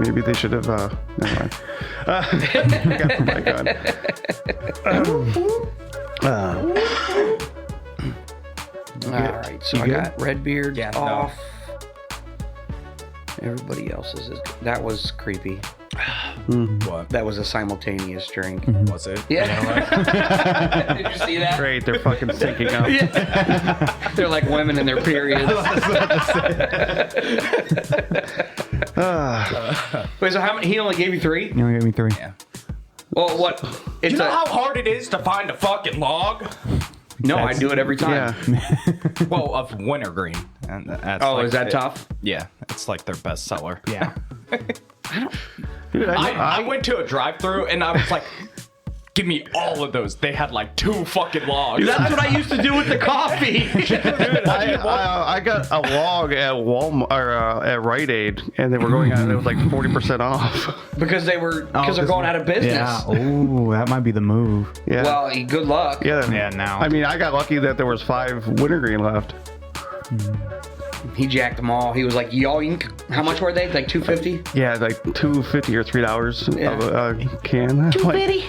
maybe they should have. Never mind. Got my gun. All right, so I got Redbeard off. Everybody else's is. That was creepy. What? That was a simultaneous drink. Was it? Yeah. Did you see that? Great, they're fucking syncing up. Yeah. They're like women in their periods. Wait, so how many? He only gave you 3? You only gave me 3. Yeah. Well, what? It's You know how hard it is to find a fucking log? No, I do it every time. Yeah. Well, of wintergreen. And that's Oh, is that tough? Yeah, it's like their best seller. Yeah. Dude, I went to a drive-thru and I was like, give me all of those. They had like 2 fucking logs. That's what I used to do with the coffee. I got a log at Walmart or at Rite Aid, and they were going on. It was like 40% off. because they're going out of business. Yeah. Oh, that might be the move. Yeah. Well, good luck. yeah. Yeah, now. I mean, I got lucky that there was 5 wintergreen left. He jacked them all. He was like, yoink. How much were they? Like $2.50? Yeah, like $2.50 or $3 Yeah. of a can. $2.50?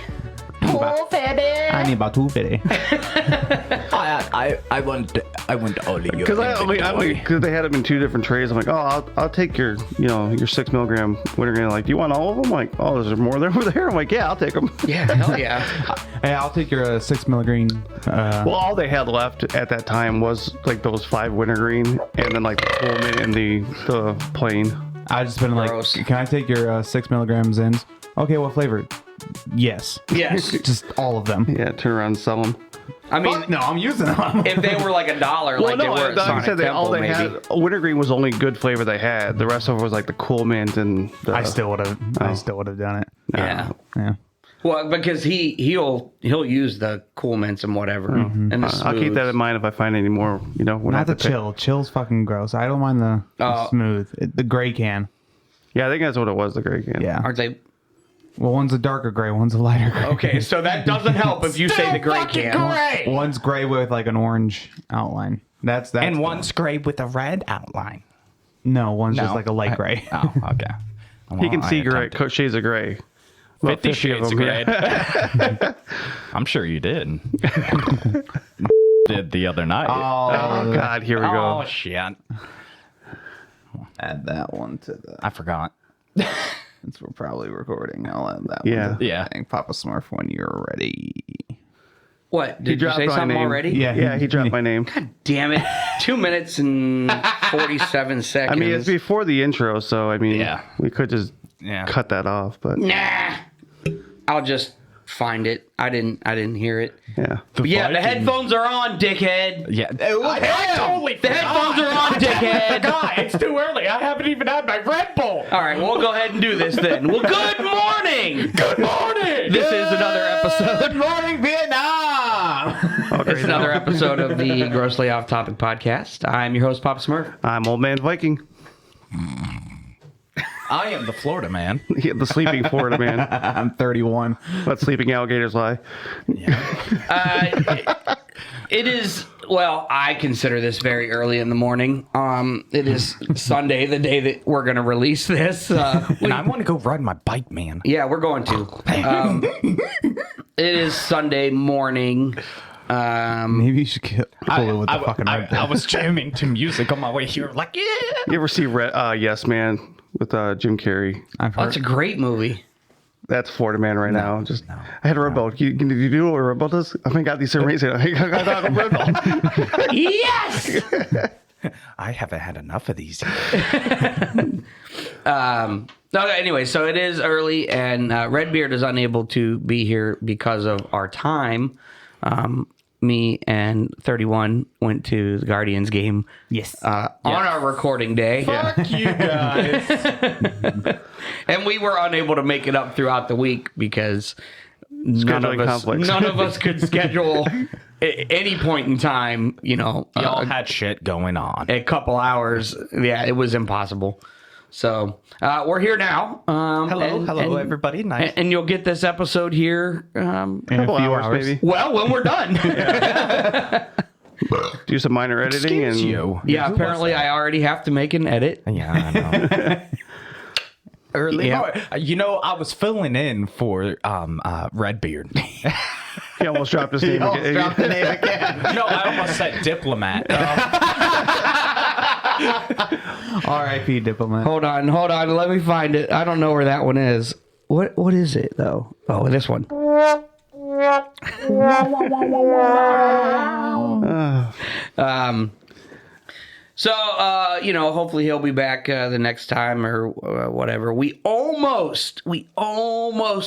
I need about 250. I want all of you. Because because they had them in 2 different trays. I'm like, oh, I'll take your 6 milligram wintergreen. Like, do you want all of them? Like, oh, is there more there over there? I'm like, yeah, I'll take them. Yeah, hell yeah. Hey, I'll take your 6 milligram. Well, all they had left at that time was like those 5 wintergreen, and then like the Coleman and the plain. I just been like, Gross. can I take your 6 milligrams in? Okay, what flavor? Yes. Yes. Just all of them. Yeah, turn around and sell them. I mean, No, I'm using them. if they were like $1, like they were at like I Sonic said, all Temple, they maybe. had wintergreen was the only good flavor they had. The rest of it was like the Coolmint and the, I still would have. I still would have done it. Yeah. Yeah. Well, because he'll use the Cool Mints and whatever. And the I'll keep that in mind if I find any more. When I Not have the to pick. chill. Chill's fucking gross. I don't mind the smooth. The gray can. Yeah, I think that's what it was. The gray can. Yeah. Aren't they? Well, one's a darker gray. One's a lighter gray. Okay, so that doesn't help if you say the gray can. One's gray with like an orange outline. That's And one's gray with a red outline. No, one's just like a light gray. Oh, okay. He can see gray, shades of gray. About 50 50 shades of of them, gray. yeah. I'm sure you did. Did the other night. Oh God, here we go. Oh, shit. Add that one to the. I forgot. Since we're probably recording, I'll add that Yeah. one. To the Yeah. thing. Papa Smurf when you're ready. What? Did you dropped say my something name. already? Yeah. He dropped my name. God damn it. 2 minutes and 47 seconds. I mean, it's before the intro, so I mean, Yeah. we could just cut that off. But Nah. I'll just find it. I didn't hear it. yeah, But yeah, the headphones are on, dickhead. Yeah. I totally The headphones are on, dickhead. forgot. It's too early. I haven't even had my Red Bull. All right, we'll go ahead and do this then. Well, good morning. Good morning. This is another episode. Good morning, Vietnam. It's another episode of the Grossly Off Topic Podcast. I'm your host, Papa Smurf. I'm Old Man Viking, I am the Florida man. the sleeping Florida man. I'm 31. Let sleeping alligators lie. It is, well, I consider this very early in the morning. It is Sunday, the day that we're going to release this. And I want to go ride my bike, man. Yeah, we're going to. It is Sunday morning. Maybe you should pull it with the fucking Red Bull. I was jamming to music on my way here. Like, yeah. You ever see Yes Man with Jim Carrey? I've Oh, heard. that's a great movie. That's Florida man right now. I had a Red Bull. Did you do what a Red Bull does? I think I got these amazing. I got a Red Bull. Yes! I haven't had enough of these. No, anyway, so it is early, and Redbeard is unable to be here because of our time. Me and 31 went to the Guardians game. Yes. On our recording day. Fuck you guys. And we were unable to make it up throughout the week because none Scheduling conflicts. of us could schedule at any point in time, Y'all had shit going on. a couple hours. Yeah, it was impossible. So we're here now. Hello, everybody. Nice. And you'll get this episode here. In a Couple few hours, maybe. Well, when we're done. Do some minor editing Excuse and you. Yeah, Who was apparently that? I already have to make an edit. Yeah, I know. Early Yeah. morning. I was filling in for Redbeard. He almost dropped his name again. Drop the name again. No, I almost said diplomat. R.I.P. Diplomat. Hold on. Let me find it. I don't know where that one is. What is it though? Oh, this one. So, hopefully he'll be back the next time or whatever. We almost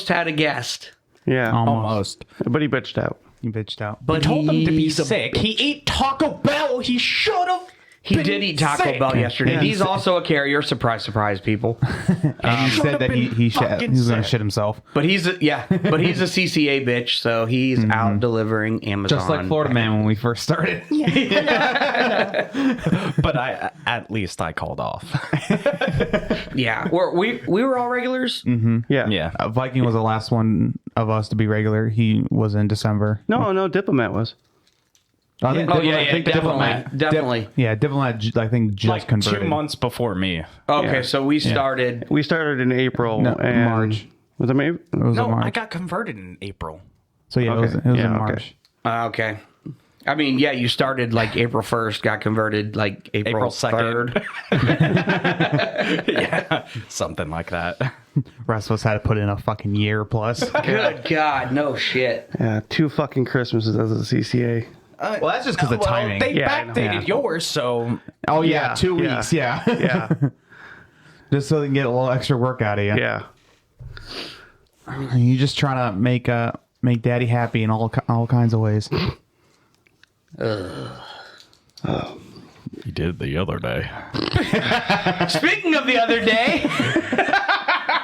had a guest. Yeah. Almost. But he bitched out. You bitched out. But Told him to be he's a sick. bitch. He ate Taco Bell. He should have. He did eat Taco Bell yesterday. Yeah. He's also a carrier. Surprise, surprise, people. And he said that he was going to sick. shit himself. But he's a CCA bitch, so he's out delivering Amazon. Just like Florida Man when we first started. But at least I called off. Yeah, we were all regulars. Yeah. Yeah. Viking was the last one of us to be regular. He was in December. No, Diplomat was. I think Definitely. Yeah, Diplomat, I think, just Like converted. 2 months before me. Okay, Yeah. so we started. We started in April. No, and March. Was it May? It was No, in March. I got converted in April. So yeah, Okay. it was Yeah, in okay. March. Okay. I mean, yeah, you started like April 1st, got converted like April 2nd. 3rd. Yeah, something like that. Rest of us had to put in a fucking year plus. Good God, no shit. Yeah, 2 fucking Christmases as a CCA. Well, that's just because of timing. They Yeah, I know. backdated yours, so Oh yeah, Yeah, 2 yeah. weeks. Yeah, Yeah. just so they can get a little extra work out of you. Yeah. You just trying to make Daddy happy in all kinds of ways. he did the other day. Speaking of the other day,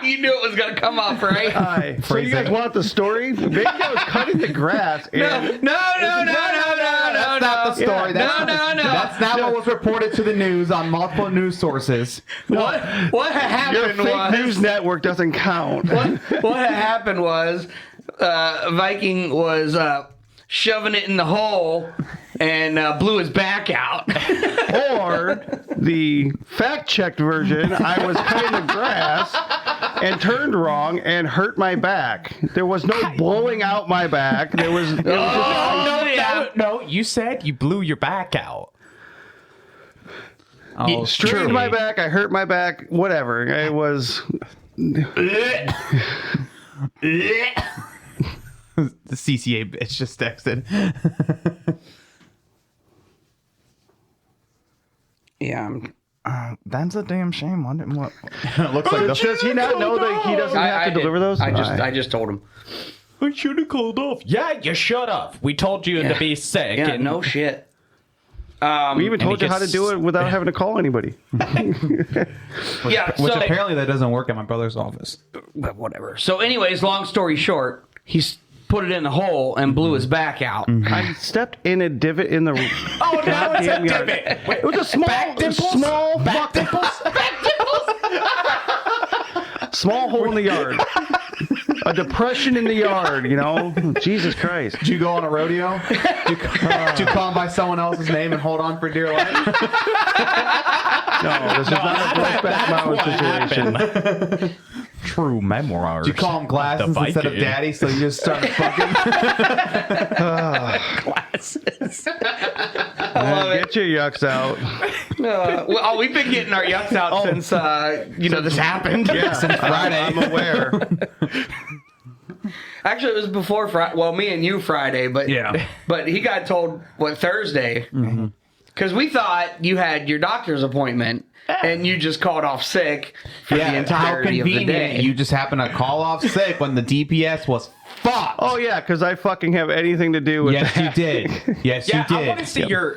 you knew it was going to come up, right? Hi. So you guys want the story? Maybe I was cutting the grass. No, And no. That's not the story. No. That's not what was reported to the news on multiple news sources. What Your happened fake was news network doesn't count. what had happened was Viking was shoving it in the hole and blew his back out. Or the fact-checked version, I was cutting the grass and turned wrong and hurt my back. There was no blowing out my back. It was just No, you said you blew your back out. Oh, strained my back. I hurt my back. Whatever. It was. The CCA bitch just texted. Yeah. That's a damn shame. What? It looks like Does he not know that he doesn't have to deliver those? I just told him. I should have called off. Yeah, you should have. We told you to be sick. Yeah, and no shit. We even told he you how to gets- do it without having to call anybody. Yeah, Which so apparently that doesn't work at my brother's office. but whatever. So, anyways, long story short, he's put it in the hole and blew his back out. I stepped in a divot in the. Oh, now it's a goddamn yard. divot. Wait, It was a small, back dimples? small hole in the yard. A depression in the yard, Jesus Christ. Did you go on a rodeo? Did you call him by someone else's name and hold on for dear life? No, this is not a Brokeback Mountain situation. True memoirs. Did you call him Glasses The instead of Viking. Daddy, so you just started fucking? Glasses. Get your yucks out. Well, we've been getting our yucks out since this happened. Since Friday. I'm aware. Actually, it was before Friday. Well, me and you Friday, but Yeah. but he got told Thursday because we thought you had your doctor's appointment and you just called off sick for the How entirety of the convenient. day. You just happened to call off sick when the DPS was fucked. Oh, yeah, because I fucking have anything to do with Yes, that. you did. Yes, Yeah, you did. I want to see your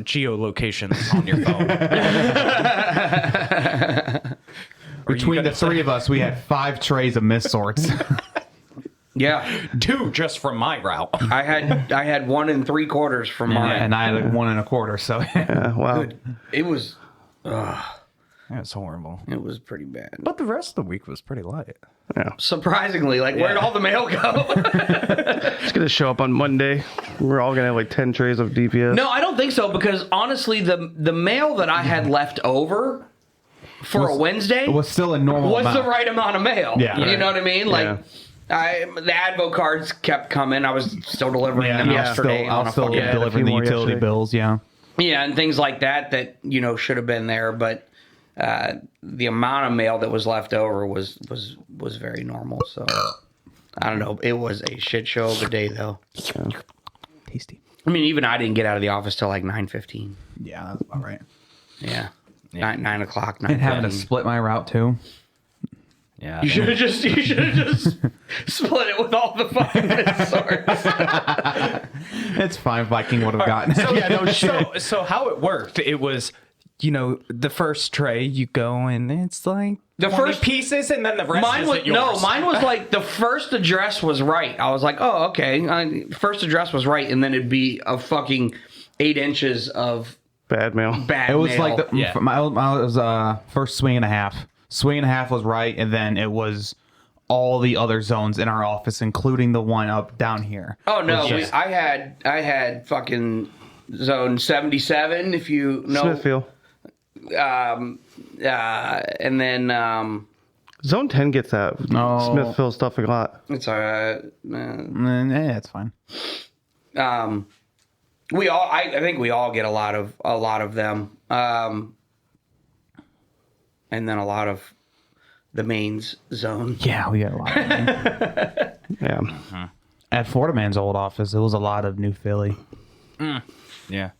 geolocations on your phone. Between the three of us, we had 5 trays of mist sorts. Yeah, 2 just from my route. I had 1 3/4 from mine. and I had 1 1/4. So Wow. It was That's horrible. it was pretty bad. But the rest of the week was pretty light. Surprisingly, where'd all the mail go? It's going to show up on Monday. We're all going to have like 10 trays of DPS. No, I don't think so because honestly, the mail that I had left over for a Wednesday It was still a normal was amount. the right amount of mail. Yeah. You know what I mean? Like, Yeah. the Advo cards kept coming. I was still delivering them yesterday. I'll still Yeah, deliver a few the more utility yesterday. bills. Yeah. Yeah, and things like that should have been there, but the amount of mail that was left over was very normal. So I don't know. It was a shit show of a day, though. Tasty. I mean, even I didn't get out of the office till like 9:15. Yeah, that's about right. Yeah, 9 o'clock. And having to 9:15. split my route too. Yeah. You should have just split it with all the fucking swords. It's fine. Viking would have gotten it. So, Yeah, no shit. So how it worked, it was, the first tray, you go and it's like The 20 first- pieces, and then the rest Mine is was yours. mine was like the first address was right. I was like, oh, okay. First address was right, and then it'd be a fucking 8 inches of Bad mail. bad It was mail. like Yeah. my was first swing and a half. Swing and a half was right, and then it was all the other zones in our office, including the one up down here. Oh no, Yes. I had fucking zone 77. If you know, Smithfield. and then Zone 10 gets that. No. Smithfield stuff a lot. it's It's fine. we all I think we all get a lot of them, and then a lot of the mains zone. Yeah, we got a lot. Of them. Yeah. At Florida Man's old office, it was a lot of New Philly. Yeah.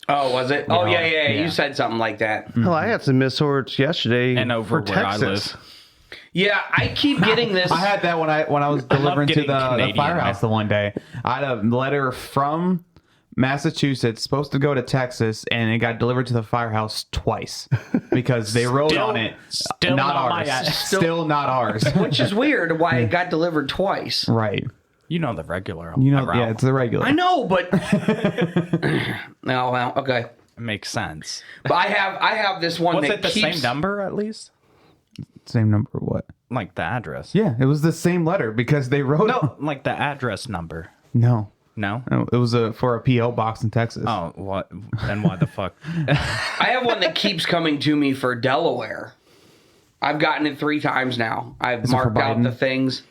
Oh, was it? Oh yeah. Yeah. You said something like that. Hell, I had some missed sorts yesterday. And over for where I Texas. Yeah, I keep getting this. I had that when I was delivering to getting the Canadian firehouse mail. the one day. I had a letter from Massachusetts supposed to go to Texas, and it got delivered to the firehouse twice because they wrote Still- on it, still not not my ours, address. still not ours. which is weird. Why it got delivered twice? Right? You know the regular. You know, route. yeah, it's the regular. I know, but no, well, okay. It makes sense. But I have this one Was that it the keeps same number at least? Same number. What? Like the address? Yeah, it was the same letter because they wrote. No, like the address number. No, No? no, it was for a PO box in Texas. Oh, what? Then why the fuck? I have one that keeps coming to me for Delaware. I've gotten it 3 times now. I've it for marked out Biden? the things.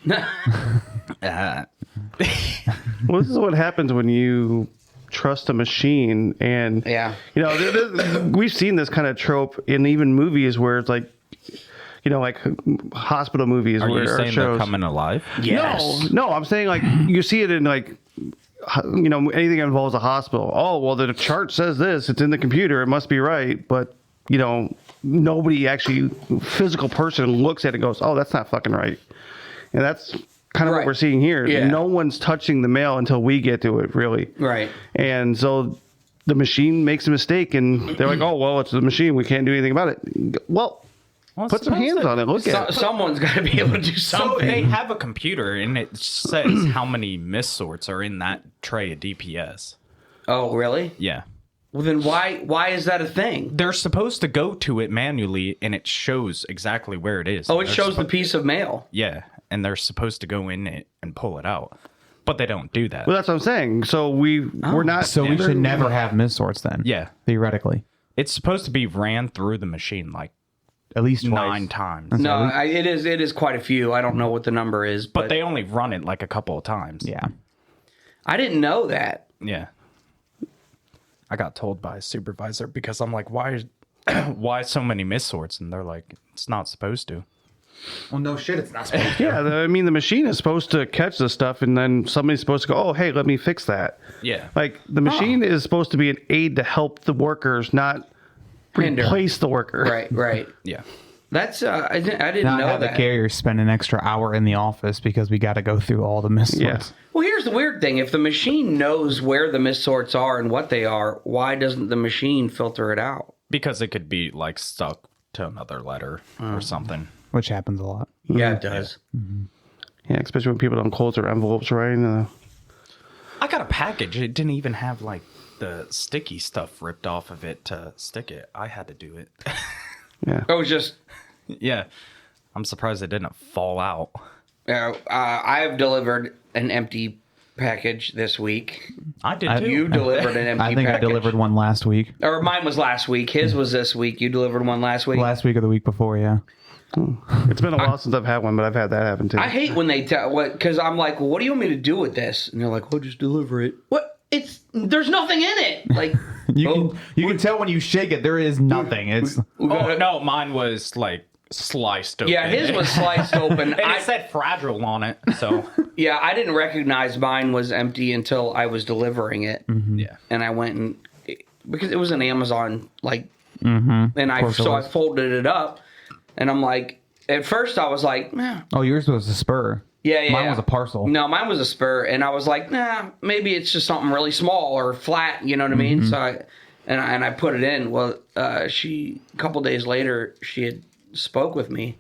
Well, this is what happens when you trust a machine. And, Yeah. we've seen this kind of trope in even movies where it's like, like hospital movies Are where you or saying shows. they're coming alive? Yes. No, I'm saying like you see it in like anything that involves a hospital. Oh, well, the chart says this. It's in the computer. It must be right. But nobody actually, physical person looks at it and goes, oh, that's not fucking right. And that's kind of Right. what we're seeing here. Yeah. No one's touching the mail until we get to it, really. Right. And so the machine makes a mistake, and they're like, oh, well, it's the machine. We can't do anything about it. Well, put some hands on it. Look at it. Someone's got to be able to do So something. they have a computer and it says how many missorts are in that tray of DPS. Oh, really? Yeah. Well, then why is that a thing? They're supposed to go to it manually and it shows exacty where it is. Oh, it They're shows the suppo- piece of mail. Yeah, and they're supposed to go in it and pull it out. But they don't do that. Well, that's what I'm saying. So we're not. So we should never have missorts then. Yeah. Theoretically. It's supposed to be ran through the machine like At least twice. 9 times. No, it is quite a few. I don't know what the number is, But they only run it like a couple of times. Yeah. I didn't know that. Yeah. I got told by a supervisor because I'm like, why so many missorts? And they're like, it's not supposed to. Well, no shit, it's not supposed Yeah, the machine is supposed to catch the stuff, and then somebody's supposed to go, oh, hey, let me fix that. Yeah. Like, the machine is supposed to be an aid to help the workers, not Hinder. replace the worker. Right. Yeah. That's I didn't Not know have that. the carriers spend an extra hour in the office because we got to go through all the missorts. Yeah. Well, here's the weird thing: if the machine knows where the missorts are and what they are, why doesn't the machine filter it out? Because it could be like stuck to another letter or something. Which happens a lot. Yeah, it does. Yeah, especially when people don't close their envelopes right. I got a package. It didn't even have like the sticky stuff ripped off of it to stick it. I had to do it. Yeah. It was just. Yeah. I'm surprised it didn't fall out. I have delivered an empty package this week. I did too. You delivered an empty I think package. I delivered one last week. Or mine was last week. His was this week. You delivered one last week? Last week or the week before, yeah. It's been a while since I've had one, but I've had that happen too. I hate when they tell what, because I'm like, well, what do you want me to do with this? And they're like, well, just deliver it. What? There's nothing in it. Like, You can tell when you shake it, there is nothing. It's Oh no, mine was like sliced open. yeah, his was sliced open. And it said fragile on it, so Yeah, I didn't recognize mine was empty until I was delivering it. yeah. And I went and because it was an Amazon and I folded it up and I'm like, at first I was like, nah. oh, yours was a spur. Yeah. Mine was a parcel. No, mine was a spur, and I was like, nah, maybe it's just something really small or flat. You know what I mean? So I put it in. Well, a couple days later, she had spoke with me,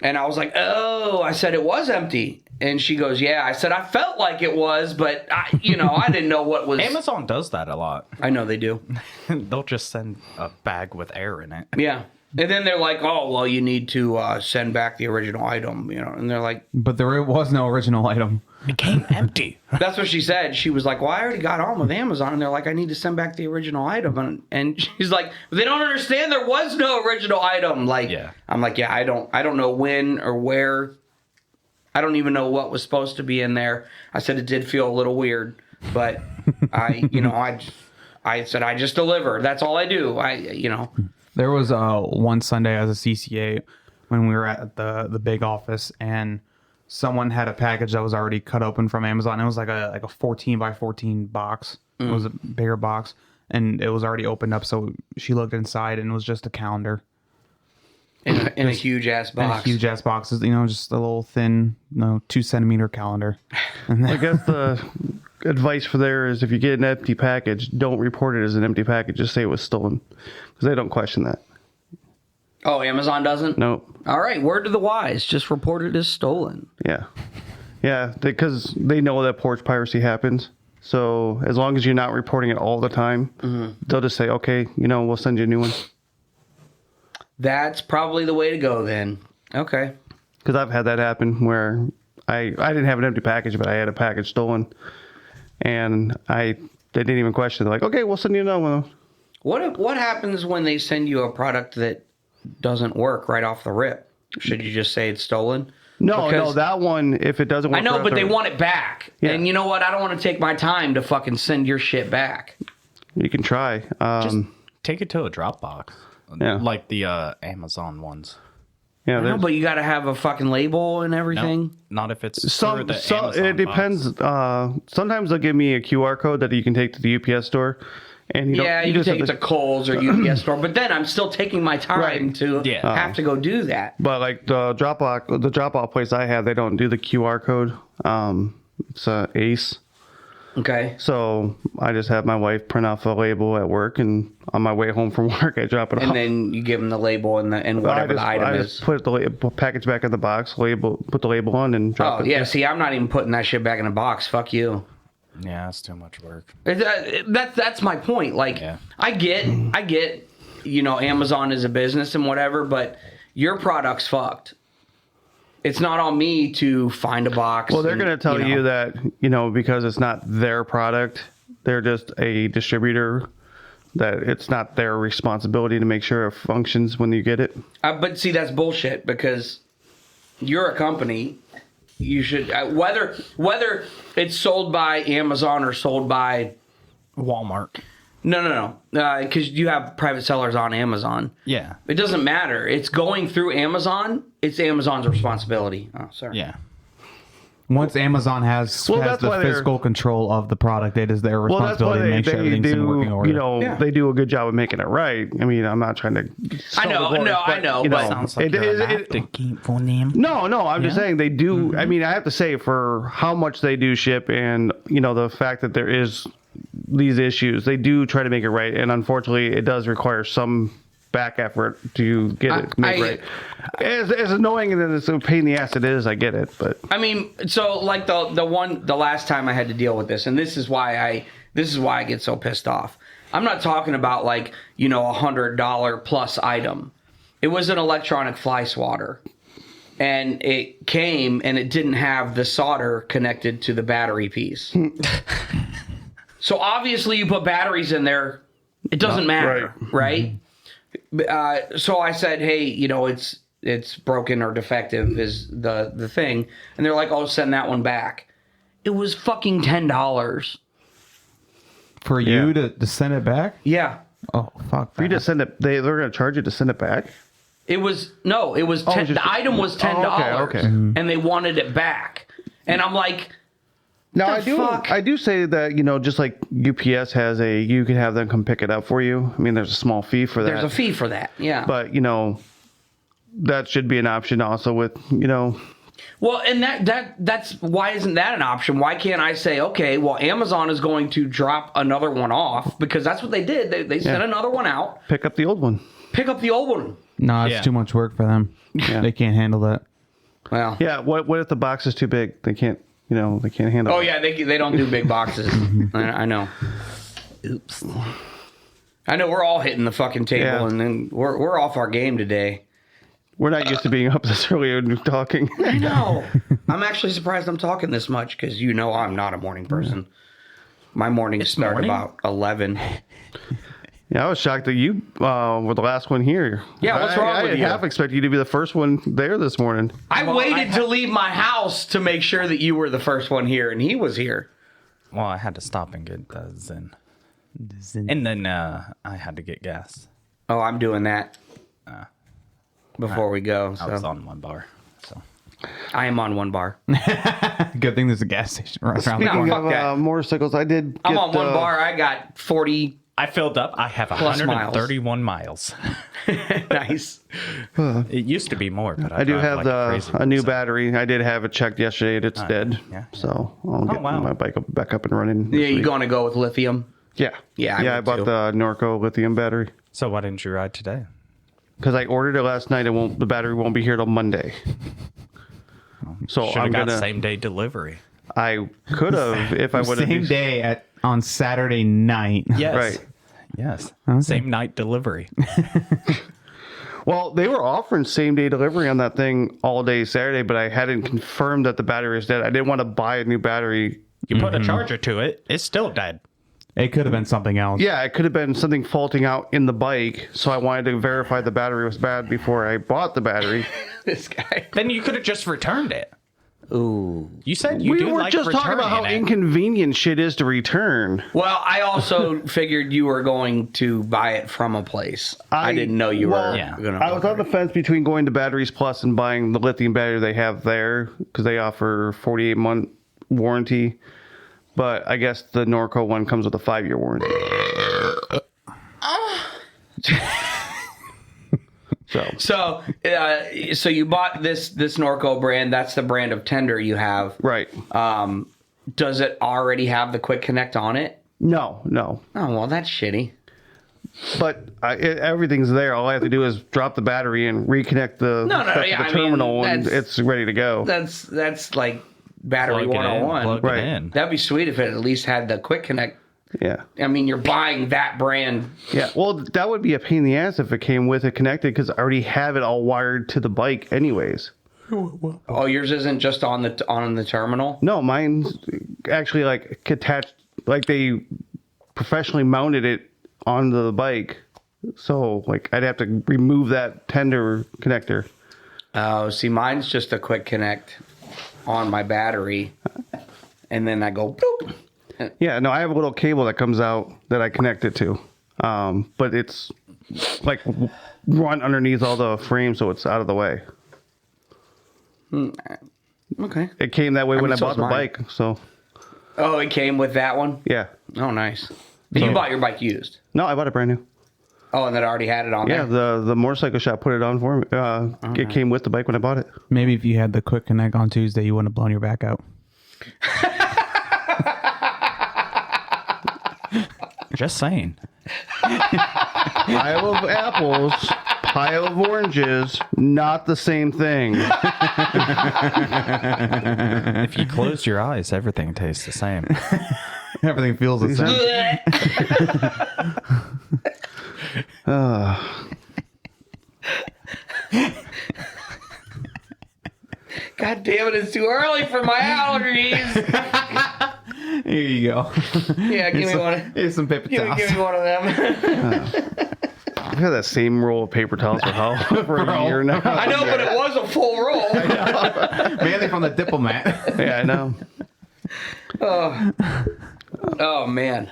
and I was like, oh, I said it was empty, and she goes, yeah. I said I felt like it was, but I didn't know what was. Amazon does that a lot. I know they do. They'll just send a bag with air in it. Yeah. And then they're like, oh, well, you need to send back the original item, and they're like, But there was no original item. It came empty. that's what she said. She was like, well, I already got on with Amazon. And they're like, I need to send back the original item. And she's like, they don't understand there was no original item. Like, Yeah. I'm like, yeah, I don't know when or where. I don't even know what was supposed to be in there. I said it did feel a little weird, but I said, I just deliver. That's all I do. There was one Sunday as a CCA when we were at the big office, and someone had a package that was already cut open from Amazon. It was like a 14 by 14 box. It was a bigger box, and it was already opened up. So she looked inside, and it was just a calendar. In a huge ass box. Huge ass boxes, just a little thin, 2-centimeter calendar. And I guess the advice for there is if you get an empty package, don't report it as an empty package. Just say it was stolen, because they don't question that. Oh, Amazon doesn't? Nope. All right, word to the wise. Just report it as stolen. Yeah, because they know that porch piracy happens. So as long as you're not reporting it all the time, they'll just say, okay, we'll send you a new one. That's probably the way to go then. Okay. Because I've had that happen where I didn't have an empty package, but I had a package stolen, and they didn't even question it. They're like, okay, we'll send you another one. What happens when they send you a product that doesn't work right off the rip? Should you just say it's stolen? No, that one, if it doesn't work. I know, but they want it back. Yeah. And you know what? I don't want to take my time to fucking send your shit back. You can try. Just take it to a Dropbox. Yeah. Like the Amazon ones. Yeah, I know, but you got to have a fucking label and everything. No, not if it's some the Amazon it depends. box. Sometimes they'll give me a QR code that you can take to the UPS store, and you can just take have it to Kohl's or UPS store, but then I'm still taking my time to have to go do that. But like the drop off place I have, they don't do the QR code. It's Ace. Okay. So I just have my wife print off a label at work, and on my way home from work, I drop it off. And then you give them the label and whatever the item I is. just put the package back in the box, put the label on, and drop it. Oh, yeah. See, I'm not even putting that shit back in a box. Fuck you. Yeah, that's too much work. That's my point. Like, I get, Amazon is a business and whatever, but your product's fucked. It's not on me to find a box. Well, they're going to tell you that, because it's not their product, they're just a distributor, that it's not their responsibility to make sure it functions when you get it. But see, that's bullshit, because you're a company. You should, whether it's sold by Amazon or sold by Walmart. No. Because you have private sellers on Amazon. Yeah. It doesn't matter. It's going through Amazon. It's Amazon's responsibility. Oh, sorry. Yeah. Once Amazon has the physical control of the product, it is their responsibility to make sure everything's in working order. They do a good job of making it right. I mean, I'm not trying to. I know. But sounds like you have to keep for them. No. I'm just saying they do. Mm-hmm. I mean, I have to say for how much they do ship, and the fact that there is these issues, they do try to make it right, and unfortunately, it does require some back effort to get it made right. As annoying and as a pain in the ass it is, I get it, but I mean, so like the last time I had to deal with this, and this is why I get so pissed off. I'm not talking about like $100 plus item. It was an electronic fly swatter, and it came and it didn't have the solder connected to the battery piece. So obviously you put batteries in there, it doesn't matter, right? So I said, hey, it's broken or defective is the thing. And they're like, oh, send that one back. It was fucking $10. For you to send it back? Yeah. Oh, fuck. For you to send it, they're going to charge you to send it back? It was the item was $10. Okay. And they wanted it back. And I'm like, Now fuck? I do say that, just like UPS has you can have them come pick it up for you. I mean, there's a small fee for that. there's a fee for that. Yeah. But, that should be an option also with, Well, and that's why isn't that an option? Why can't I say, okay, well, Amazon is going to drop another one off because that's what they did. They sent another one out. pick up the old one. Pick up the old one. No, it's too much work for them. Yeah. They can't handle that. Well, Yeah, what if the box is too big? They can't, they can't handle oh it. yeah, they don't do big boxes. I know. Oops. I know we're all hitting the fucking table, Yeah. and then we're off our game today. We're not used to being up this early and talking. I know. I'm actually surprised I'm talking this much because I'm not a morning person. My mornings start morning? about 11. Yeah, I was shocked that you were the last one here. Yeah, what's wrong with you? I half expected you to be the first one there this morning. I waited to leave my house to make sure that you were the first one here, and he was here. Well, I had to stop and get Zen. And then I had to get gas. Oh, I'm doing that before we go. I was So on one bar. So I am on one bar. Good thing there's a gas station right around the No, corner. fuck that. Motorcycles, I did. I'm on one bar. I got 40. I filled up. I have Plus 131 miles. Nice. It used to be more, but I do drive have like crazy, a new so- battery. I did have it checked yesterday, and it's dead. yeah. So I'll get wow. my bike back up and running. this Yeah, you week. going to go with lithium? Yeah. Yeah, I I would bought too. the Norco lithium battery So why didn't you ride today? because I ordered it last night. The battery won't be here till Monday. So Should I'm have got gonna. same day delivery. I could have if I would have. Same day on Saturday night. Yes. Right. Yes. Okay. Same night delivery. Well, they were offering same day delivery on that thing all day Saturday, but I hadn't confirmed that the battery is dead. I didn't want to buy a new battery. You put a charger to it, it's still dead. It could have been something else. Yeah, it could have been something faulting out in the bike, so I wanted to verify the battery was bad before I bought the battery. This guy. Then you could have just returned it. Ooh. You said you We do were like just talking about how returning it. inconvenient shit is to return. Well, I also figured you were going to buy it from a place. I didn't know you were Yeah. going to. I was on the fence between going to Batteries Plus and buying the lithium battery they have there because they offer 48-month warranty. But I guess the Norco one comes with a 5-year warranty. So you bought this Norco brand. That's the brand of tender you have. Right. Does it already have the quick connect on it? No. Oh, well, that's shitty. But everything's there. All I have to do is drop the battery and reconnect the terminal, and it's ready to go. That's like battery Plug it in, 101. plug Right. it in. That'd be sweet if it at least had the quick connect. Yeah. I mean, you're buying that brand. Yeah. Well, that would be a pain in the ass if it came with it connected because I already have it all wired to the bike anyways. Oh, yours isn't just on the terminal? No, mine's actually like attached, like they professionally mounted it onto the bike. So like I'd have to remove that tender connector. Oh, see, mine's just a quick connect on my battery, and then I go boop. Yeah, no, I have a little cable that comes out that I connect it to. But it's like run underneath all the frames so it's out of the way. Okay. It came that way when mean, I so bought is the mine. bike. So Oh, it came with that one? yeah. Oh, nice. But you bought your bike used. No, I bought it brand new. Oh, and that already had it on Yeah, there? the motorcycle shop put it on for me. It came with the bike when I bought it. Maybe if you had the quick connect on Tuesday, you wouldn't have blown your back out. Just saying. Pile of apples, pile of oranges, not the same thing. If you close your eyes, everything tastes the same. Everything feels the same. but it's too early for my allergies. Here you go. Yeah, give me one. Here's some paper Give towels. me one of them. I've had that same roll of paper towels for how for a year now. I know, but it was a full roll. Mainly from the diplomat. Yeah, I know. Oh man.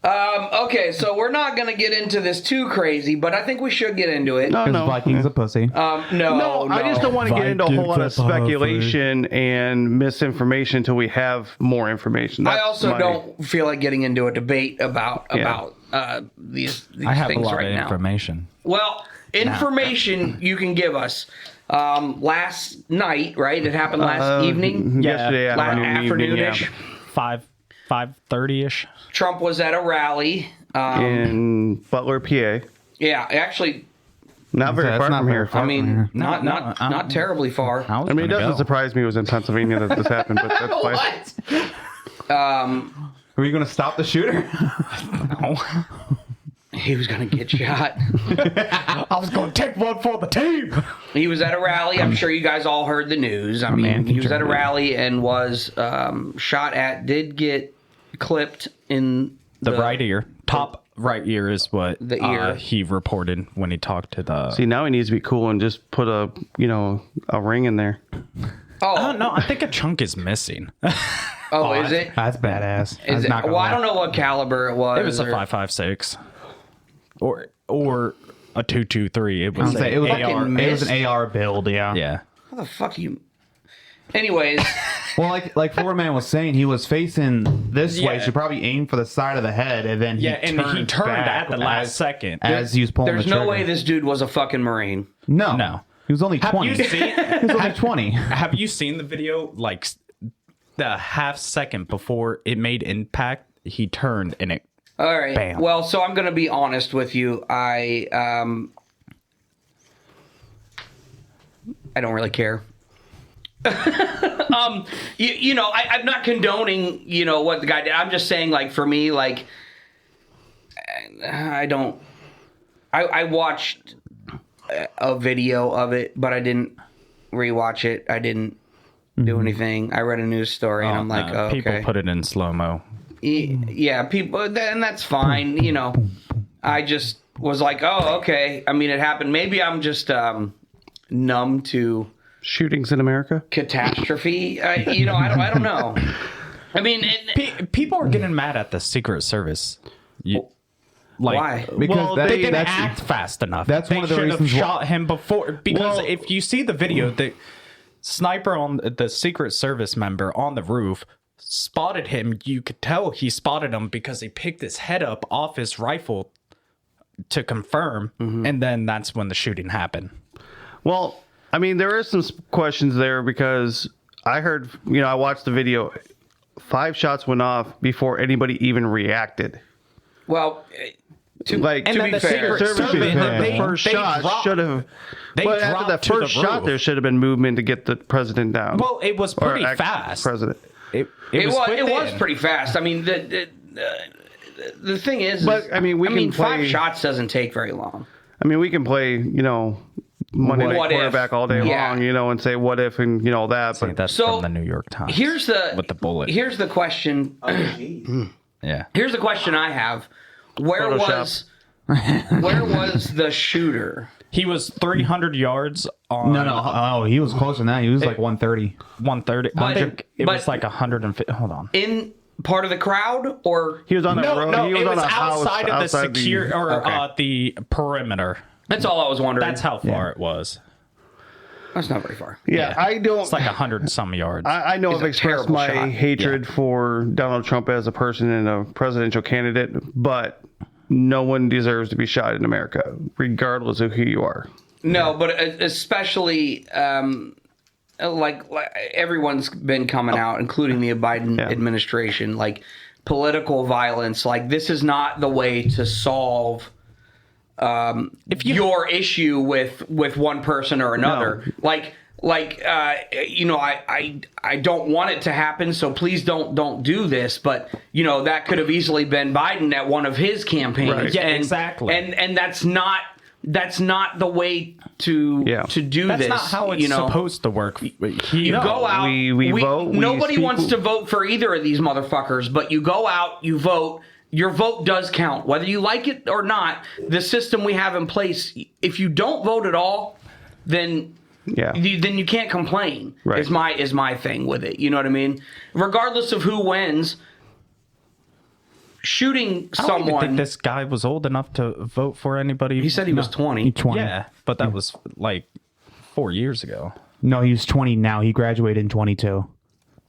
Okay, so we're not gonna get into this too crazy, but I think we should get into it. No, Because no. Viking's a pussy. No, I just don't want to get into a whole lot of Vikings are speculation and misinformation until we have more information. I That's also my- don't feel like getting into a debate about these I have a things lot right of now. information. Well, information you can give us. Last night, right? It happened last evening. Yesterday Afternoon-ish. 5:30ish. Trump was at a rally. in Butler, PA. Yeah, actually, Not very That's far not from very here. far. I mean, No, not terribly far. I I mean, it doesn't surprise me it was in Pennsylvania that this happened, but that's fine. Are you going to stop the shooter? He was gonna get shot. I was going to take one for the team. He was at a rally. I'm sure you guys all heard the news. I mean, man, he was at a sure. rally and was shot at. Did get clipped in The right ear, top right ear is what The ear. he reported when he talked to the. See, now he needs to be cool and just put a ring in there. Oh no, I think a chunk is missing. oh, is it? That's badass. Is it? Well, I don't know what caliber it was. It was a or- 5.56, or a 2.23. It was It was, AR. fucking it was an AR build, yeah. Yeah, How the fuck you? Anyways, Well, like Ford Man was saying, he was facing this way. Yeah. Should probably aim for the side of the head, and then he and he turned back at the last second. as he was pulling there's the no trigger. way this dude was a fucking Marine. No. He was only 20. Have you seen? He was only 20. Have you seen the video? Like the half second before it made impact, he turned and it. All right. Bam. Well, so I'm going to be honest with you. I don't really care. I'm not condoning, what the guy did. I'm just saying, like, for me, like, I watched a video of it, but I didn't rewatch it. I didn't do anything. I read a news story, and I'm like, oh, okay. People put it in slow mo. Yeah, people, and that's fine. I just was like, oh, okay. I mean, it happened. Maybe I'm just numb to Shootings in America? catastrophe. I don't know. I mean, People are getting mad at the Secret Service. why? Because They didn't that's- act fast enough. that's They one of the should have reasons why- shot him before. Because Well- if you see the video, the sniper on the Secret Service member on the roof spotted him. You could tell he spotted him because he picked his head up off his rifle to confirm, and then that's when the shooting happened. Well, I mean, there are some questions there because I heard, I watched the video. 5 shots went off before anybody even reacted. Well, to Like, And to then be the fair, Secret Service, the first shot dropped- should have. they But after dropped that to the first shot, roof. there should have been movement to get the president down. Well, it was Or pretty actual fast. President. It it was within. pretty fast. I mean, the thing is, But, I mean, we can 5 play- shots doesn't take very long. I mean, we can play, Monday Night What if? Quarterback all day Yeah. long, and say what if and all that. See, But that's So, from the New York Times. Here's the with the bullet. Here's the question. Yeah. Here's the question I have. Where Photoshop. was the shooter? He was 300 yards on No, he was closer than that. He was like 130. 130. But- I think it but- was like 150. Hold on. In part of the crowd, or he was on a road. No, he was it on was a house outside of the outside secure or Okay. the perimeter. that's all I was wondering. That's how far it was. That's not very far. Yeah, I don't. It's like 100 and some yards. I know It's I've a expressed terrible my shot. hatred for Donald Trump as a person and a presidential candidate, but no one deserves to be shot in America, regardless of who you are. No, but especially like everyone's been coming out, including the Biden administration, like political violence. Like, this is not the way to solve your issue with one person or another. I don't want it to happen, so please don't do this. But that could have easily been Biden at one of his campaigns. Right. Yeah, and, exactly. And that's not That's not the way to do That's this. not how it's supposed to work. You go out. We vote. Nobody speak- wants to vote for either of these motherfuckers, but you go out, you vote. Your vote does count, whether you like it or not. The system we have in place, if you don't vote at all, then you can't complain. Right. Is my thing with it. You know what I mean? Regardless of who wins, shooting I don't even someone. think this guy was old enough to vote for anybody. He said he was 20. 20. Yeah, but that was like 4 years ago. No, he's 20 now. He graduated in 22.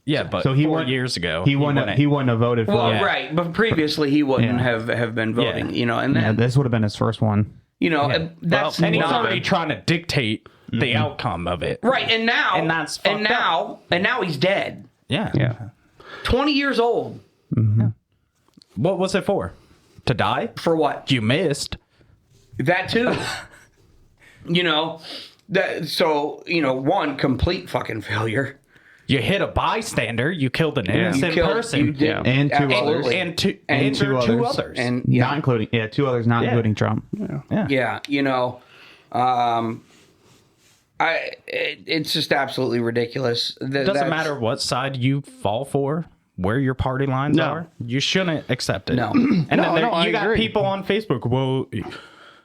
Yeah, but So he 4 won- years ago, He wouldn't have voted for Well, it. right, but previously he wouldn't have been voting. Yeah. You know, and Yeah, then this would have been his first one. that's and he's not already trying to dictate the outcome of it. right. And now, And that's and fucked now he's dead. Yeah. Yeah. 20 years old What was it for? To die? for what? You missed. That too. One complete fucking failure. You hit a bystander. You killed an innocent person. You did, And two absolutely. others. and two, And and two two others. others. And Not including, two others, not Yeah. including Trump. yeah, it's just absolutely ridiculous. It doesn't matter what side you fall for, where your party lines No. are. You shouldn't accept it. No. And then I you got agree. people on Facebook. Well,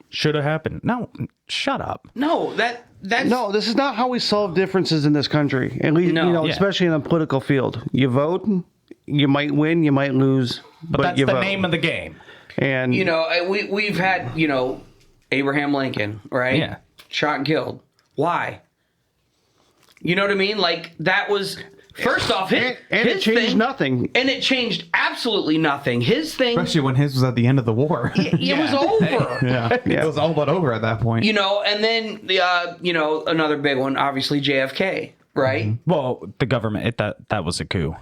should have happened. No, shut up. No, that's No, this is not how we solve differences in this country. At least, No. Yeah. especially in the political field. You vote, you might win, you might lose, but That's you the vote. name of the game. And we've had Abraham Lincoln, right? Yeah. Shot and killed. Why? You know what I mean? Like that was first off his it changed thing, nothing. and it changed absolutely nothing. His thing, Especially when his was at the end of the war. it was over. Yeah. It was all but over at that point. And then another big one, obviously JFK, right? Well, the government, that was a coup.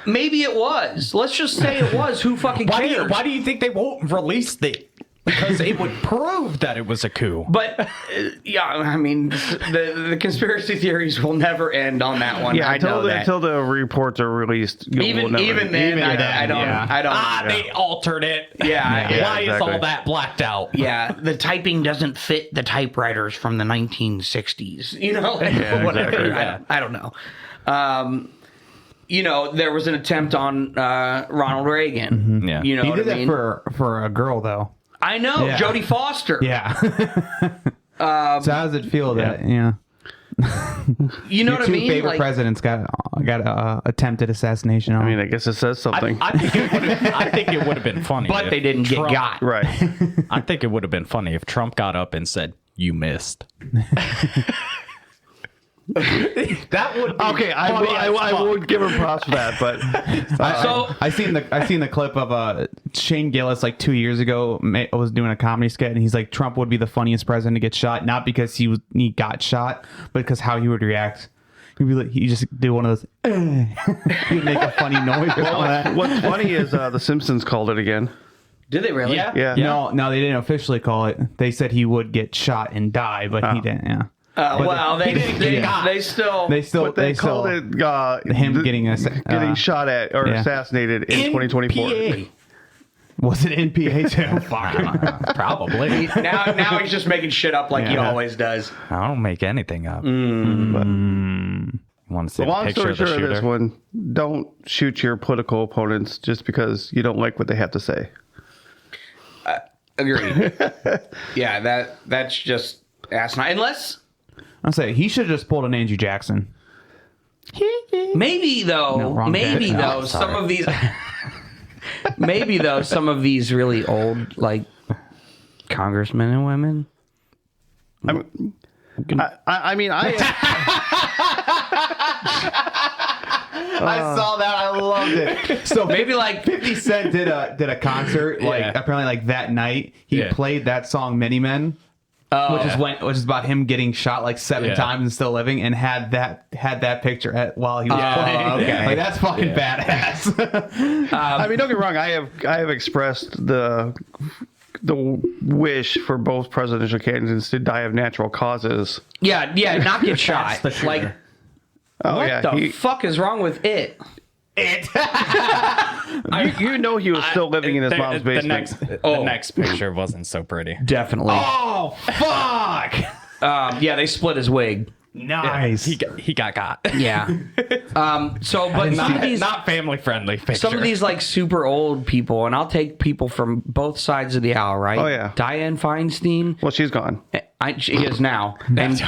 Maybe it was. Let's just say it was. Who fucking cares? Why do you think they won't release the? Because it would prove that it was a coup. But I mean, the conspiracy theories will never end on that one. yeah, I know that. until the reports are released, Even then, I don't. They altered it. Yeah. Why is exactly. all that blacked out? Yeah, the typing doesn't fit the typewriters from the 1960s. Whatever. exactly. I don't know. There was an attempt on Ronald Reagan. Yeah. You know he what did I that mean? for a girl, though. I know, Yeah. Jodie Foster. Yeah. So how does it feel that, You know your what I two mean? favorite Like, presidents got attempted assassination on? I mean, I guess it says something. I think it would have been funny. but if they didn't Trump- get got. right. I think it would have been funny if Trump got up and said, "You missed." That would be Okay, I would give him props for that, but I seen the clip of Shane Gillis like 2 years ago was doing a comedy skit, and he's like, Trump would be the funniest president to get shot, not because he got shot, but because how he would react. He'd be like, he just do one of those, he'd make a funny noise or something like that. what's funny is the Simpsons called it again. Did they really? Yeah. No, they didn't officially call it. They said he would get shot and die, but he didn't. Yeah. Well, they still. But they called it him getting shot at or assassinated in 2024. NPA. Was it NPA too? Fuck. Probably. Now he's just making shit up like he Yeah. always does. I don't make anything up. But Want to see the a long picture story of the short of this shooter? one, don't shoot your political opponents just because you don't like what they have to say. Agreed. Yeah, that's just asinine. Unless I'll say he should have just pulled an Andrew Jackson. maybe though, wrong maybe bad. though some of these, maybe though some of these really old like congressmen and women. I mean, I saw that. I loved it. So Maybe like 50 Cent did a concert. Like Yeah. apparently, like that night, he Yeah. played that song "Many Men," which is about him getting shot like 7 Yeah. times and still living, and had that picture while he was playing. okay. Like that's fucking badass. I mean, don't get me wrong. I have expressed the wish for both presidential candidates to die of natural causes. yeah, not get shot. the shooter. Like Oh what yeah, the fuck is wrong with it? You know he was still living in his mom's basement. The next picture wasn't so pretty. Definitely. Oh fuck! Yeah, they split his wig. Nice. He got. Yeah. But some of these not family friendly picture. some of these like super old people, and I'll take people from both sides of the aisle, right? Oh, yeah. Dianne Feinstein. Well, she's gone. She is now, and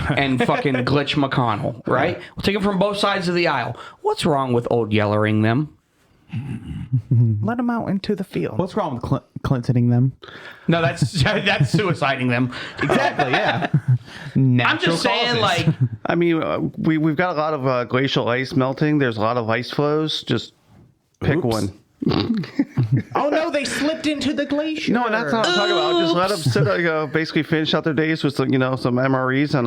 fucking Glitch McConnell, right? We'll take them from both sides of the aisle. What's wrong with old yellering them? Let him out into the field. What's wrong with Clintoning them? No, that's suiciding them. Exactly. Yeah. I'm just saying, like, I mean, we've got a lot of glacial ice melting. There's a lot of ice flows. Just pick one. Oh no, they slipped into the glacier. No, that's not what I'm talking about. Just let them sit, basically finish out their days with some MREs and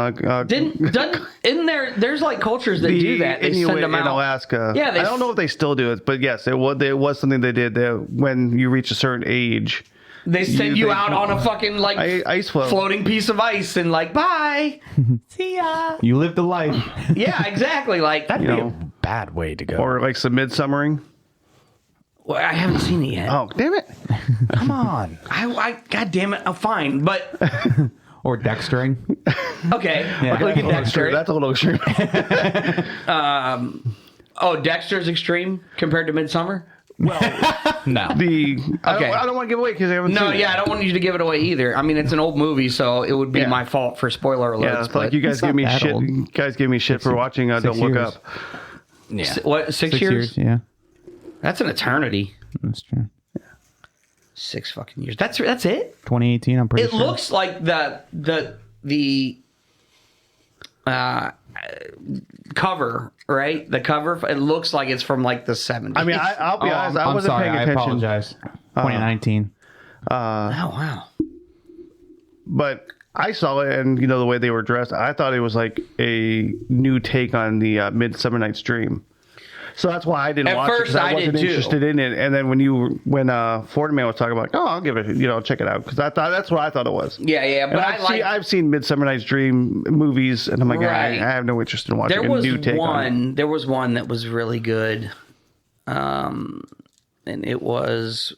isn't there's like cultures that do that. They Inuit send them in out. Alaska. Yeah, I don't know if they still do it, but yes, it was something they did. When you reach a certain age, They send you out on a fucking like ice floe. floating piece of ice and like bye, see ya. You lived a life. Yeah, exactly. Like That'd be a bad way to go. or like some midsummering. well, I haven't seen it yet. Oh, damn it! Come on. I God damn it, I'm fine. But Or dextering. okay, Yeah. look at Dexter. That's a little extreme. Oh, Dexter's extreme compared to Midsummer. No. I don't want to give away because I haven't No, seen it. yeah, I don't want you to give it away either. I mean, it's an old movie, so it would be Yeah. my fault for spoiler alerts. Yeah, it's like you guys It's give not me that shit. old. You guys give me shit for watching. Don't 6 look years. up. Yeah. What, 6 years? Yeah. That's an eternity. That's true. 6 fucking years. That's it. 2018. I'm pretty It sure. looks like the cover, right? The cover. It looks like it's from like the 70s. I mean, I'll be honest. I I'm wasn't sorry. paying I attention. apologize. 2019. oh wow. But I saw it, and the way they were dressed, I thought it was like a new take on the Midsummer Night's Dream. So that's why I didn't At watch first, it, 'cause I I did wasn't too. interested in it. And then when Florida Man was talking about, I'll give it, check it out, because that's what I thought it was. Yeah, but And I've seen Midsummer Night's Dream movies, and I'm like, Right. I have no interest in watching there a was new take on it. one. There was one that was really good, and it was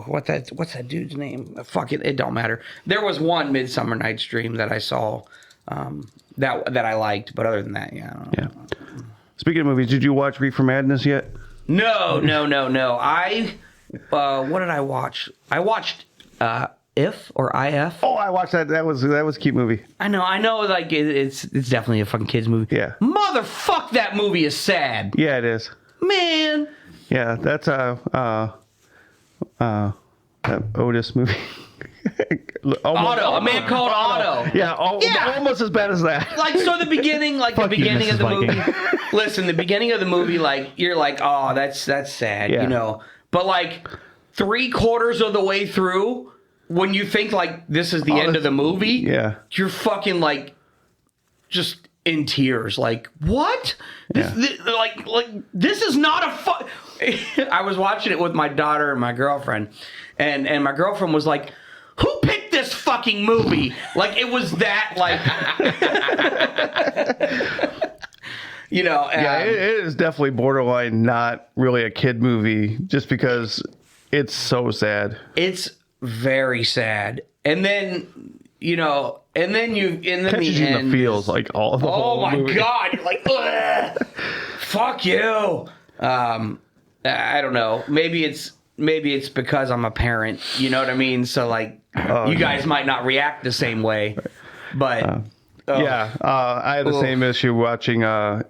what's that dude's name? Fuck it, it don't matter. There was one Midsummer Night's Dream that I saw that I liked, but other than that, yeah, I don't know. Yeah. Speaking of movies, did you watch Reefer Madness yet? No. I what did I watch? I watched If or IF. Oh, I watched that. That was a cute movie. I know. Like it's definitely a fucking kids movie. Yeah. Motherfuck, that movie is sad, Yeah, it is. man. Yeah, that's that Otis movie. A Man Called Otto. Yeah, almost as bad as that. Like so, the beginning, Fuck you, of the Mrs. movie. Viking. Listen, the beginning of the movie, like you're like, oh, that's sad, Yeah. But like 3/4 of the way through, when you think like this is the end of the movie, Yeah. you're fucking like just in tears. Like what? This is not a I was watching it with my daughter and my girlfriend, and my girlfriend was like, who picked this fucking movie? Like it was that like Yeah, it is definitely borderline not really a kid movie, just because it's so sad. it's very sad. And then and then Catches you in the feels like all the oh whole my movie. god, you're like, ugh, fuck you. I don't know. Maybe it's because I'm a parent. You know what I mean? So like, you guys might not react the same way, but Yeah, I had the same issue watching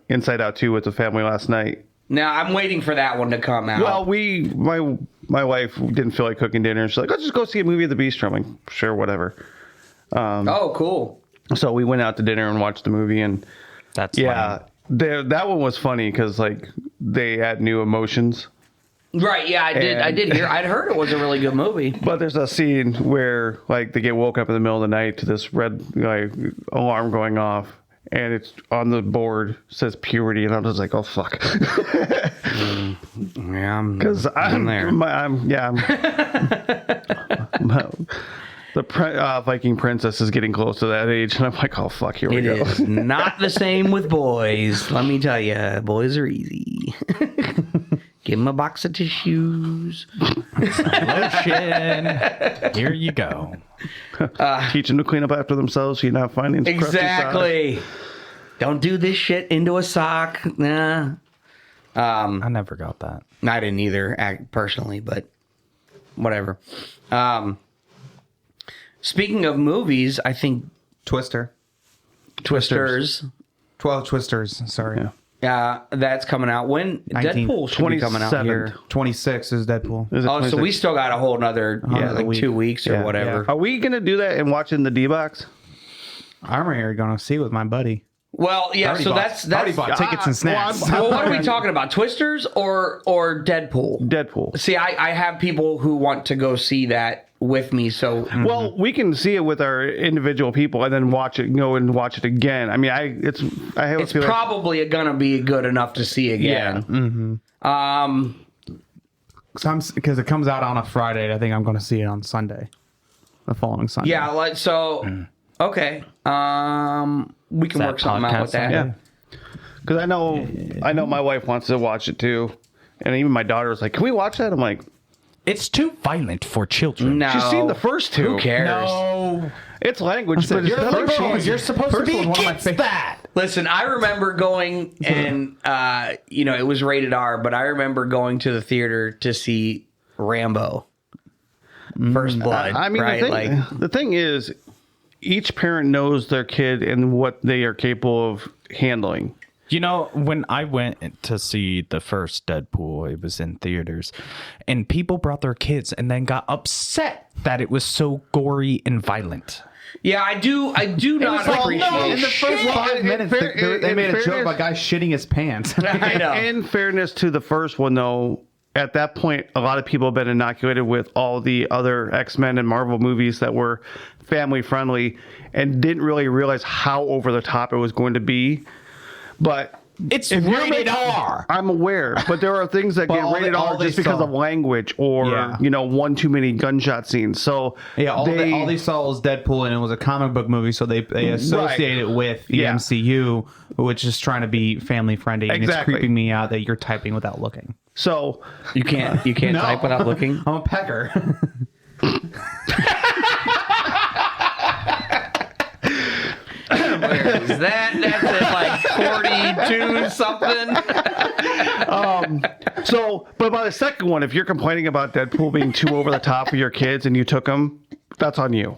Inside Out 2 with the family last night. now I'm waiting for that one to come out. Well, my wife didn't feel like cooking dinner. She's like, let's just go see a movie at the bistro. I'm like, sure, whatever. Oh, cool. So we went out to dinner and watched the movie, and That's that one was funny because like they add new emotions. Right? Yeah, I did hear. I'd heard it was a really good movie. But there's a scene where like they get woke up in the middle of the night to this red alarm going off, and it's on the board says puberty, and I'm just like, oh fuck, Yeah, because I'm there. The Viking princess is getting close to that age, and I'm like, oh fuck, here we It go. is not the same with boys. Let me tell you, boys are easy. Give him a box of tissues. Lotion. Here you go. Teach them to clean up after themselves so you're not finding crusty socks. Exactly. Don't do this shit into a sock. Nah. I never got that. I didn't either, personally, but whatever. Speaking of movies, I think Twisters. 12 Twisters. Sorry. Yeah. That's coming out. When 19, Deadpool should be coming out 27th. here. 26 is Deadpool. Is it Oh, so 26? we still got a whole nother like week. 2 weeks or Yeah. whatever. Are we going to do that and watch it in the D-Box? I'm already going to see with my buddy. Well, yeah. Already so bought- that's already bought tickets and snacks. Well, what are we talking about? Twisters or Deadpool? Deadpool. See, I have people who want to go see that with me. So Well, we can see it with our individual people and then watch it, go and watch it again. I mean, I have a it's feeling probably gonna be good enough to see again. Because it comes out on a Friday. I think I'm going to see it on Sunday. The following Sunday. Yeah, like so. Okay. We can that work something out with that. podcast Yeah. Because I know my wife wants to watch it too. And even my daughter was like, "Can we watch that?" I'm like, It's too violent for children. No, "She's seen the first two. Who cares? No. It's language, but it's You're nothing supposed- changed." you're supposed to be One of my against that. Listen, I remember going and it was rated R, but I remember going to the theater to see Rambo. First Blood. I mean, right? the thing is, each parent knows their kid and what they are capable of handling. You know, when I went to see the first Deadpool, it was in theaters, and people brought their kids and then got upset that it was so gory and violent. yeah, I do not appreciate in the first Well, 5 in minutes, fair- they in made a joke fairness- about a guy shitting his pants. I know. In fairness to the first one, though, at that point, a lot of people have been inoculated with all the other X-Men and Marvel movies that were family friendly and didn't really realize how over the top it was going to be. But It's if you're rated making- R. I'm aware, but there are things that But get all rated they- all R they just because saw- of language or Yeah. one too many gunshot scenes. So Yeah, all they saw was Deadpool, and it was a comic book movie, so they associate it with the Yeah. MCU, which is trying to be family friendly. And Exactly. it's creeping me out that you're typing without looking. So You can't No. type without looking. I'm a pecker. Where is that? That's at like 42 something. but by the second one, if you're complaining about Deadpool being too over the top for your kids and you took them, that's on you.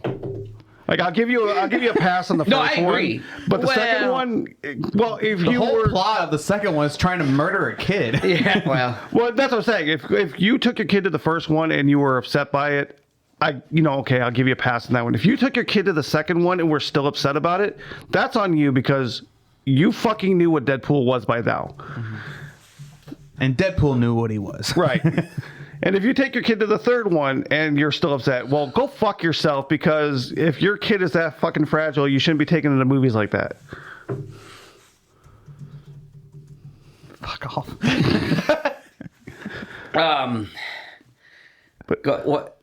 Like I'll give you a pass on the first No, I agree. one, but the second Well- one, well, if The you whole were plot of the second one is trying to murder a kid. Yeah, well, well, that's what I'm saying. If you took your kid to the first one and you were upset by it, okay, I'll give you a pass on that one. If you took your kid to the second one and were still upset about it, that's on you because you fucking knew what Deadpool was by now. And Deadpool knew what he was. Right. And if you take your kid to the third one and you're still upset, well, go fuck yourself because if your kid is that fucking fragile, you shouldn't be taken into movies like that. Fuck off.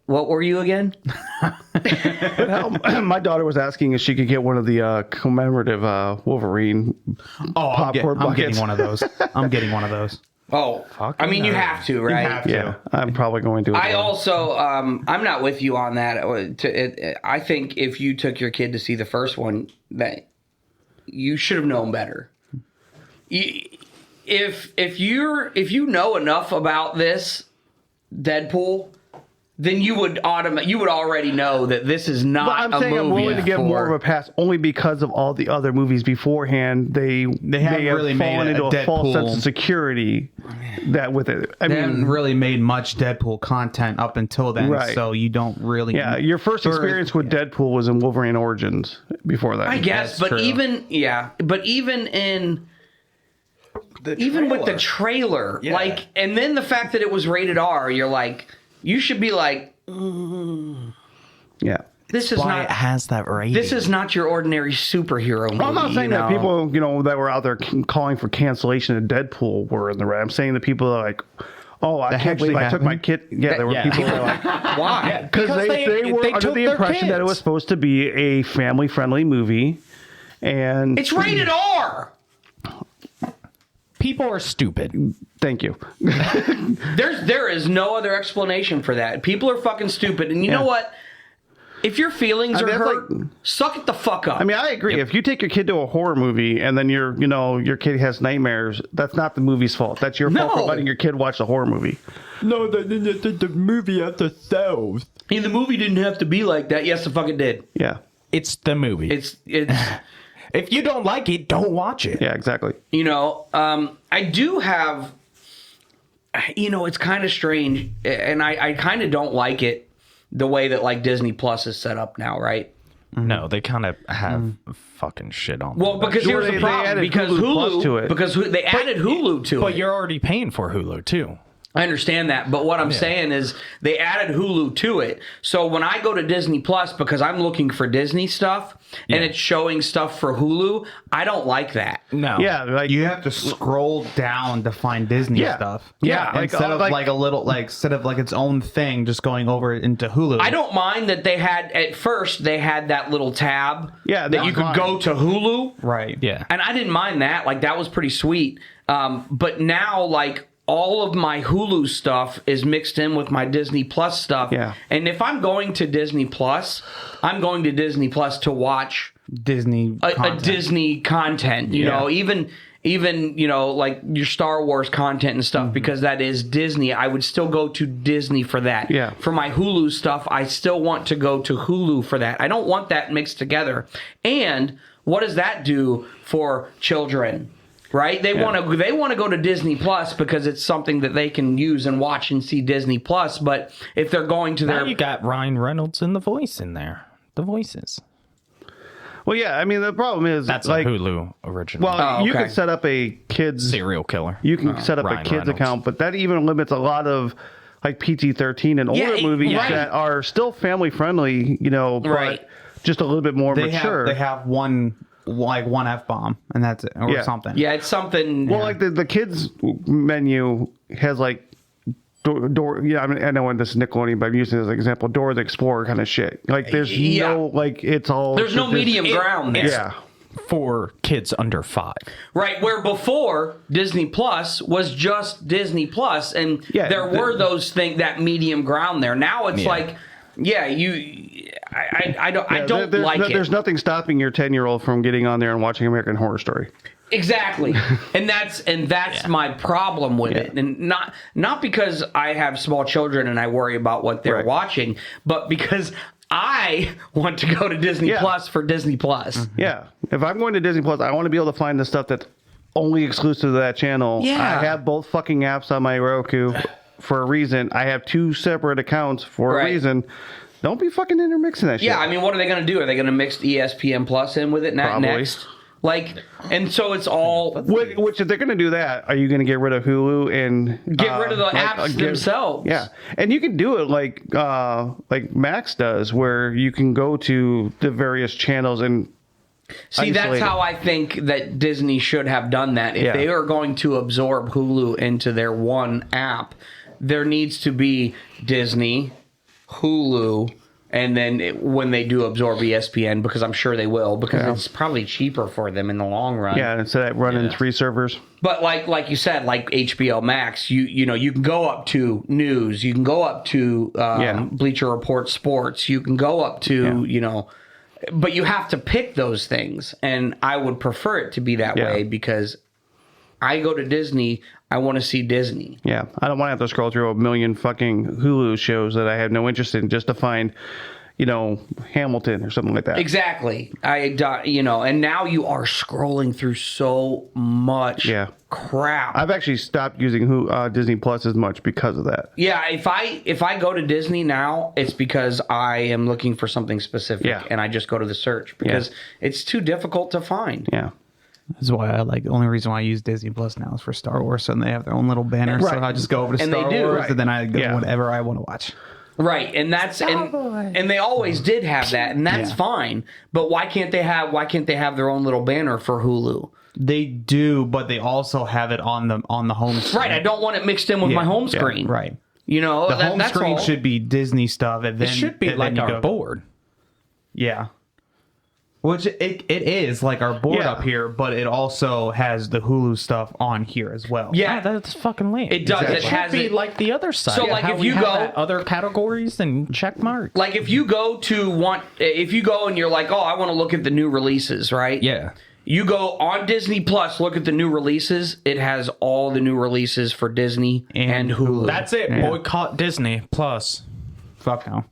what were you again? My daughter was asking if she could get one of the commemorative Wolverine popcorn I'm buckets. getting one of those. I'm getting one of those. Oh, I mean, you have to, right? have to. Yeah, I'm probably going to. I also, I'm not with you on that. I think if you took your kid to see the first one, that you should have known better. If you know enough about this Deadpool, then you would already know that this is not But I'm a saying movie. I'm willing to give for- more of a pass only because of all the other movies beforehand. They haven't have really made fallen a into a false Deadpool- sense of security that with it. I They mean, haven't really made much Deadpool content up until then, Right. so you don't really. yeah, your first experience with Deadpool was in Wolverine Origins. Before that, I guess, That's but true. even with the trailer, like, and then the fact that it was rated R, you're like, you should be like, yeah. this is Why not it has that rating? this is not your ordinary superhero movie. Well, I'm not saying you that know? people, that were out there calling for cancellation of Deadpool were in the right. I'm saying that people are like, oh, I can't believe I took my kid. Yeah, there were people that were like, Why? because they were under took the their impression that it kids. was supposed to be a family-friendly movie, and It's rated R. People are stupid. Thank you. There is no other explanation for that. People are fucking stupid, and you know what? If your feelings are that's hurt, like- suck it the fuck up. I mean, I agree. If you take your kid to a horror movie and then your kid has nightmares, that's not the movie's fault. That's your fault for No. letting your kid watch a horror movie. No, the movie at the south. the movie didn't have to be like that. Yes, the fuck it did. Yeah. It's the movie. It's If you don't like it, don't watch it. Yeah, exactly. I do have, it's kind of strange, and I kind of don't like it the way that like Disney Plus is set up now, right? No, they kind of have fucking shit on. Well, because here's They the problem. added Because Hulu Plus Hulu, to it. because they added Hulu to it. but you're already paying for Hulu too. I understand that, but what I'm saying is they added Hulu to it. So when I go to Disney Plus, because I'm looking for Disney stuff and it's showing stuff for Hulu, I don't like that. No. Yeah, like You have to scroll down to find Disney Yeah. stuff. Yeah, like, instead of like- like a little, like instead of like its own thing, just going over into Hulu. I don't mind that they had at first they had that little tab Yeah, that that's you could fine. go to Hulu. Right. Yeah. And I didn't mind that. Like that was pretty sweet. But now like all of my Hulu stuff is mixed in with my Disney Plus stuff. Yeah. And if I'm going to Disney Plus, I'm going to Disney Plus to watch Disney. a content. Disney content, you Yeah. know, even like your Star Wars content and stuff, because that is Disney. I would still go to Disney for that. Yeah. For my Hulu stuff, I still want to go to Hulu for that. I don't want that mixed together. And what does that do for children? Right? They want to go to Disney Plus because it's something that they can use and watch and see Disney Plus. But if they're going to Now their you got Ryan Reynolds and the voice in there. The voices. well, yeah. I mean, the problem is That's like, a Hulu original. well, Oh, you okay. can set up a kids. serial killer. You can set up Ryan a kids Reynolds. account, but that even limits a lot of like PG-13 and older movies right. that are still family friendly. Right. But just a little bit more mature. They have one F-bomb, and that's it, or Yeah. something. yeah, it's something. Well, like the kids menu has like door. Yeah, I mean, I know this is Nickelodeon, but I'm using it as an example. Dora the Explorer kind of shit. Like there's Yeah. no like it's all. there's no just- medium ground there. Yeah. For kids under 5. Right, where before Disney Plus was just Disney Plus, and Yeah, there were those things that medium ground there. Now it's like, I don't there's like it. There's nothing stopping your 10-year-old from getting on there and watching American Horror Story. Exactly, and that's my problem with it, and not because I have small children and I worry about what they're Right. watching, but because I want to go to Disney Yeah. Plus for Disney Plus. Yeah. If I'm going to Disney Plus, I want to be able to find the stuff that's only exclusive to that channel. Yeah. I have both fucking apps on my Roku for a reason. I have 2 separate accounts for Right. a reason. Don't be fucking intermixing that shit. Yeah, I mean, what are they going to do? Are they going to mix ESPN Plus in with it Probably. next? Like, and so it's all Which, if they're going to do that, are you going to get rid of Hulu and get rid of the apps themselves. Yeah, and you can do it like Max does, where you can go to the various channels and See, that's isolate how I think that Disney should have done that. If Yeah. they are going to absorb Hulu into their one app, there needs to be Disney, Hulu, and then when they do absorb ESPN, because I'm sure they will, because it's probably cheaper for them in the long run. yeah, instead of running 3 servers. But like you said, like HBO Max, you know you can go up to news, you can go up to Bleacher Report Sports, you can go up to but you have to pick those things, and I would prefer it to be that Yeah. way because I go to Disney, I want to see Disney. Yeah, I don't want to have to scroll through a million fucking Hulu shows that I have no interest in just to find, Hamilton or something like that. Exactly. And now you are scrolling through so much crap. I've actually stopped using Disney Plus as much because of that. Yeah, if I go to Disney now, it's because I am looking for something specific, and I just go to the search because it's too difficult to find. Yeah. That's why the only reason why I use Disney Plus now is for Star Wars, and they have their own little banner. Right. So I just go over to And Star they do, Wars, right. and then I go whatever I want to watch. Right, and that's and they always did have that, and that's fine. But why can't they have their own little banner for Hulu? They do, but they also have it on the home screen. Right, I don't want it mixed in with my home screen. Right. You know, The home that's screen all. should be Disney stuff. And then It should be and like then you our go- board. Yeah. Which it is like our board Yeah. up here, but it also has the Hulu stuff on here as well. Yeah, that's fucking lame. it does. Exactly. It It has should be it. like the other side. So, like, how if we you have go- that other categories and check marks. Like if you go and you're like, oh, I want to look at the new releases, right? Yeah. You go on Disney Plus, look at the new releases. It has all the new releases for Disney and Hulu. That's it. Yeah. Boycott Disney Plus. Fuck no.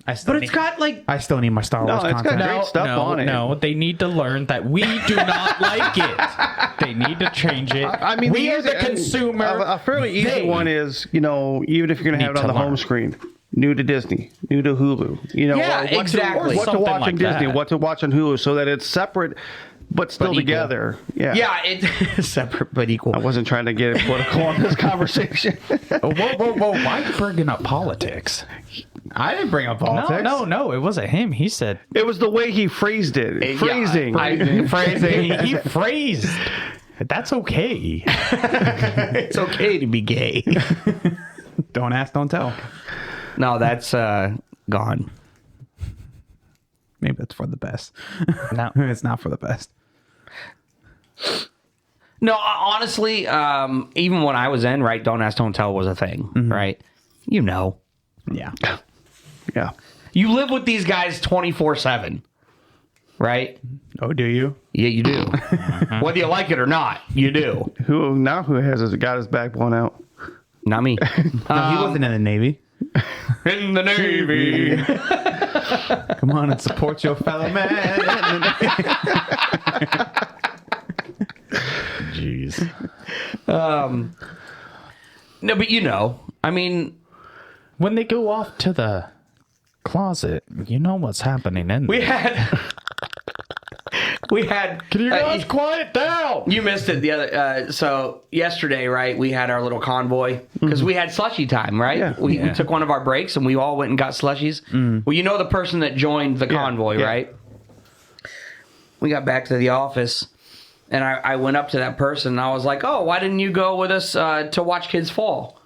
I still But it's got like I still need my Star Wars it's got content. great stuff on it. No, they need to learn that we do not like it. They need to change it. I mean, we are the easy- consumer. A fairly easy They one is, even if you're going to have it need on the to home learn. screen, new to Disney, new to Hulu. Yeah, what exactly. To, what to Something watch like on Disney, that. what to watch on Hulu, so that it's separate but still equal. together. Yeah. yeah, it separate but equal. I wasn't trying to get political on this conversation. Whoa! Why are you bringing up politics? I didn't bring up politics. No, it wasn't him. He said It was the way he phrased it. Phrasing. phrasing. He phrased. That's okay. It's okay to be gay. Don't ask, don't tell. No, that's gone. Maybe that's for the best. No. It's not for the best. No, honestly, even when I was in, right, Don't Ask, Don't Tell was a thing, right? You know. Yeah. Yeah. You live with these guys 24/7, right? Oh, do you? Yeah, you do. Whether you like it or not, you do. Who has got his back blown out? Not me. He wasn't in the Navy. In the Navy. Come on and support your fellow man. Jeez. No, but I mean, When they go off to the closet, you know what's happening in there. we had. Can you guys quiet down? You missed it the other. So yesterday, right? We had our little convoy because we had slushy time, right? Yeah. We took one of our breaks and we all went and got slushies. Well, you know the person that joined the convoy, yeah. right? We got back to the office, and I went up to that person and I was like, "Oh, why didn't you go with us to watch kids fall?"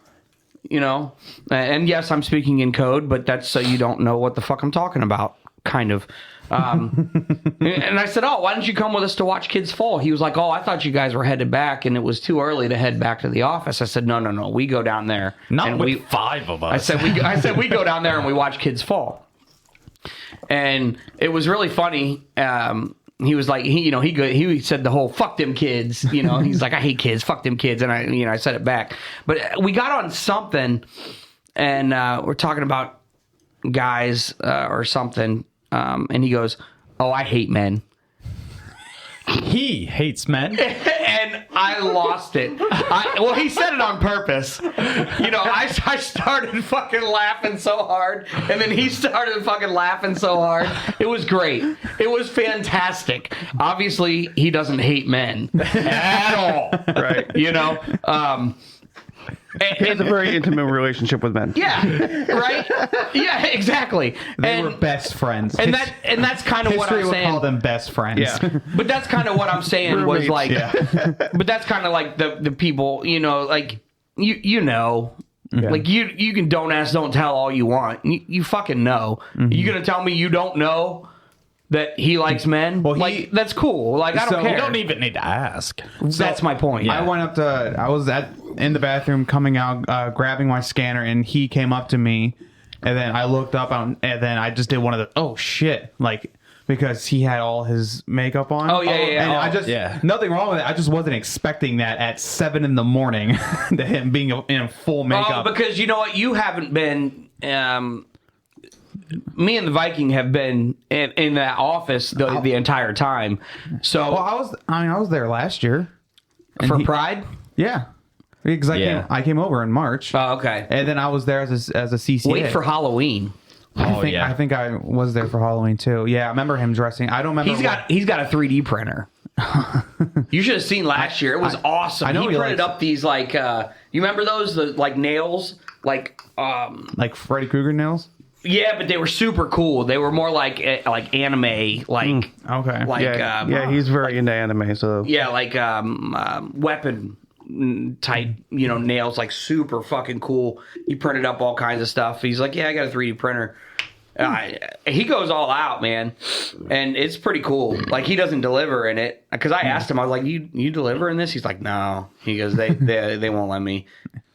And yes, I'm speaking in code, but that's so you don't know what the fuck I'm talking about, kind of. And I said, "Oh, why didn't you come with us to watch kids fall?" He was like, "Oh, I thought you guys were headed back, and it was too early to head back to the office." I said, "No, we go down there." Not and with 5 of us. I said we go down there and we watch kids fall, and it was really funny. He was like, he said the whole "fuck them kids," He's like, "I hate kids, fuck them kids," and I said it back. But we got on something, and we're talking about guys or something, and he goes, "Oh, I hate men." He hates men. And I lost it. Well, he said it on purpose. I started fucking laughing so hard, and then he started fucking laughing so hard. It was great. It was fantastic. Obviously, he doesn't hate men at all. Right. He has a very intimate relationship with men. Yeah. Right. Yeah. Exactly. They were best friends. And that's kind of what History I'm would saying. call them best friends. Yeah. But that's kind of what I'm saying was Roommates, like, yeah. but that's kind of like the people, like, like you can don't ask, don't tell all you want. You fucking know. You going to tell me you don't know that he likes men? Well, like, that's cool. Like, I don't So- care. You don't even need to ask. That's my point. I went up to, I was in the bathroom coming out, grabbing my scanner, and he came up to me, and then I looked up, and then I just did one of the, oh shit, like, because he had all his makeup on. Oh, yeah. And I just, yeah. nothing wrong with it. I just wasn't expecting that at 7 a.m, to him being in full makeup. Because you know what? You haven't been... me and the Viking have been in that office the entire time. So Well, I was there last year. And for he- Pride? Yeah. Because I came over in March. Oh, okay. And then I was there as a CCA. Wait for Halloween. I think I was there for Halloween too. Yeah, I remember him dressing. I don't remember. He's got a 3D printer. You should have seen last year. It was awesome. I know he he printed likes- up these like you remember those like nails like like Freddy Krueger nails. yeah, but they were super cool. They were more like anime like Okay. like Yeah, he's very into anime, so yeah, like weapon type, nails, like super fucking cool. He printed up all kinds of stuff. He's like, yeah, I got a 3D printer. He goes all out, man, and it's pretty cool. Like, he doesn't deliver in it because I asked him. I was like, "You deliver in this?" He's like, "No." He goes, "They won't let me."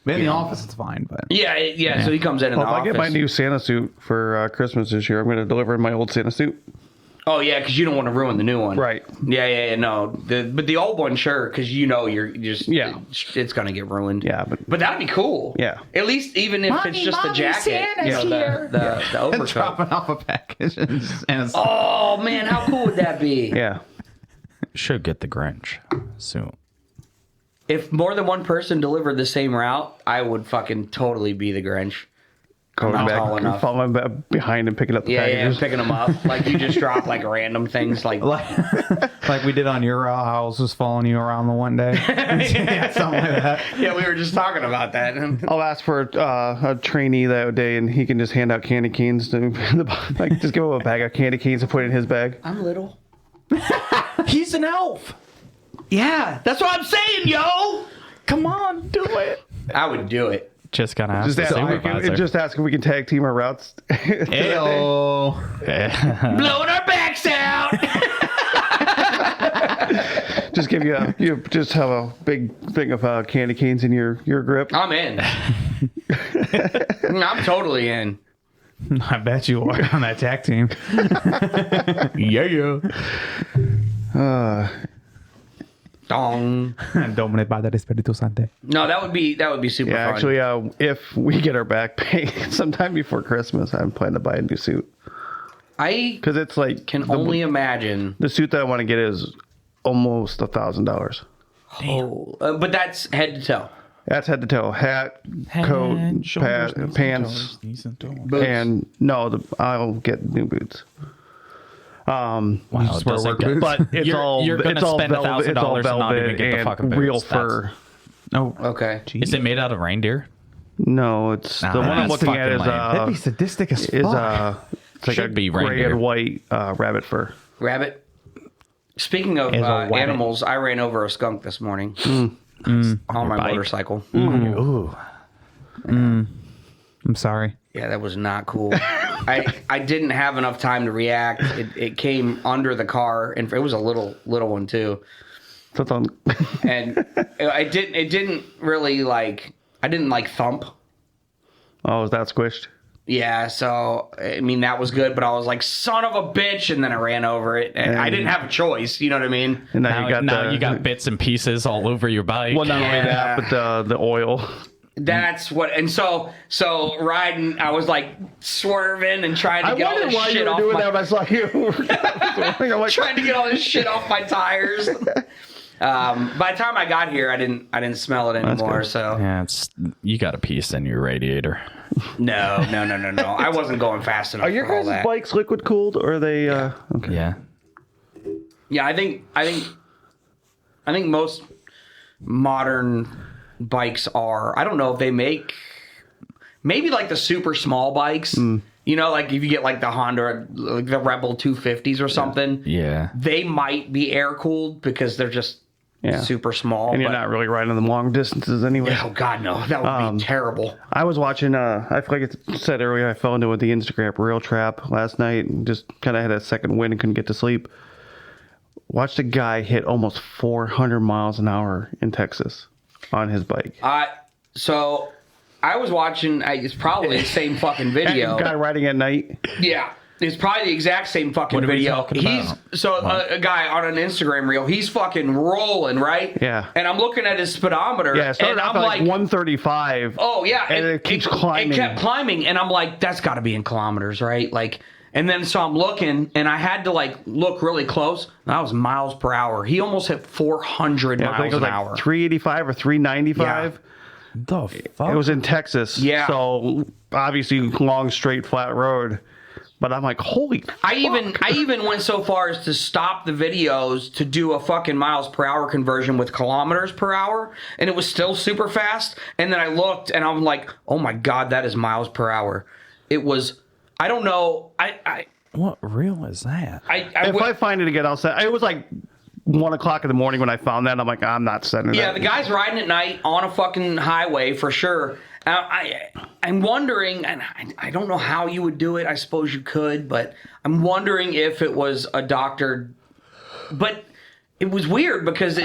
In the office, it's fine, but Yeah. So he comes in Well, the if office. I get my new Santa suit for Christmas this year, I'm going to deliver in my old Santa suit. Oh yeah, because you don't want to ruin the new one, Right. Yeah. No, but the old one, sure, because you're just it's gonna get ruined. Yeah, but that'd be cool. Yeah. At least even if it's just the jacket, the overcoat. dropping off a package and it's, Oh man, how cool would that be? Yeah. Should get the Grinch soon. If more than one person delivered the same route, I would fucking totally be the Grinch. Going not back, tall enough. following behind and picking up the Yeah, packages. picking them up. Like, you just drop like random things like like we did on your house, was following you around the one day. Yeah, something like that. yeah, we were just talking about that. I'll ask for a trainee that day, and he can just hand out candy canes to like just give him a bag of candy canes and put it in his bag. I'm little. He's an elf. Yeah, that's what I'm saying, yo. Come on, do it. I would do it. Just gotta ask Just the ask, if we can tag team our routes. Ayo. Blowing our backs out. Just give you just have a big thing of candy canes in your grip. I'm in. I'm totally in. I bet you are on that tag team. Yeah. Dong. Dominate by the Espíritu Santo. No, that would be super Yeah, fun. actually, if we get our back pay sometime before Christmas, I'm planning to buy a new suit I because it's like can only imagine. the suit that I want to get is almost $1,000. Oh, but that's head to toe. That's head to toe, hat, coat, pants, and no, I'll get new boots. Wow, it doesn't get- But it's You're gonna it's all spend velvet, it's all $1,000 and not even velvet get the and fucking boots. real That's- fur. Oh, Okay. Is it made out of reindeer? No, it's the one I'm that's looking at fucking is lame. that'd be sadistic as fuck. it's like Should a be gray reindeer. and white rabbit fur. Rabbit. Speaking of Is a rabbit. animals, I ran over a skunk this morning on my bike. motorcycle. Ooh. I'm sorry. Yeah, that was not cool. I didn't have enough time to react. It came under the car, and it was a little one too. So it's on- And it didn't really like. I didn't like thump. Oh, is that squished? Yeah, so I mean that was good, but I was like, son of a bitch, and then I ran over it, and I didn't have a choice. You know what I mean? And now, Now you got bits and pieces all over your bike. well, not only Yeah. that, but the oil. That's what, and so riding, I was like swerving and trying to I get all wondered this why you shit were off doing my, that when I saw you. I'm like, trying to get all this shit off my tires. By the time I got here, I didn't smell it anymore. good. So Yeah, you got a piece in your radiator. no. I wasn't going fast enough. Are your for all guys' that. bikes liquid cooled or are they? Okay. Yeah. Yeah, I think most modern bikes are. I don't know if they make maybe like the super small bikes. You know, like if you get like the Honda, like the Rebel 250s or something. Yeah. They might be air cooled because they're just super small. And you're but- not really riding them long distances anyway. Oh God, no! That would be terrible. I was watching. I feel like I said earlier. I fell into the Instagram rail trap last night and just kind of had a second wind and couldn't get to sleep. Watched a guy hit almost 400 miles an hour in Texas on his bike. So I was watching. It's probably the same fucking video. Guy riding at night. Yeah, it's probably the exact same fucking What are we video. talking about? A guy on an Instagram reel. He's fucking rolling, right? Yeah. And I'm looking at his speedometer. Yeah, it started and off I'm at like like, 135. oh yeah, and it keeps climbing. It kept climbing, and I'm like, that's got to be in kilometers, right? Like. And then so I'm looking, and I had to like look really close. That was miles per hour. He almost hit 400 I think miles it was an like hour. 385 or 395. The fuck? It was in Texas. Yeah. So obviously long, straight, flat road. But I'm like, holy I even went so far as to stop the videos to do a fucking miles per hour conversion with kilometers per hour, and it was still super fast. And then I looked, and I'm like, oh my God, that is miles per hour. It was. I don't know. What reel is that? If I find it again, I'll say it was like 1 o'clock in the morning when I found that. I'm like, I'm not setting it yeah, up. the guy's riding at night on a fucking highway for sure. I'm wondering, and I don't know how you would do it. I suppose you could, but I'm wondering if it was a doctor. But it was weird because it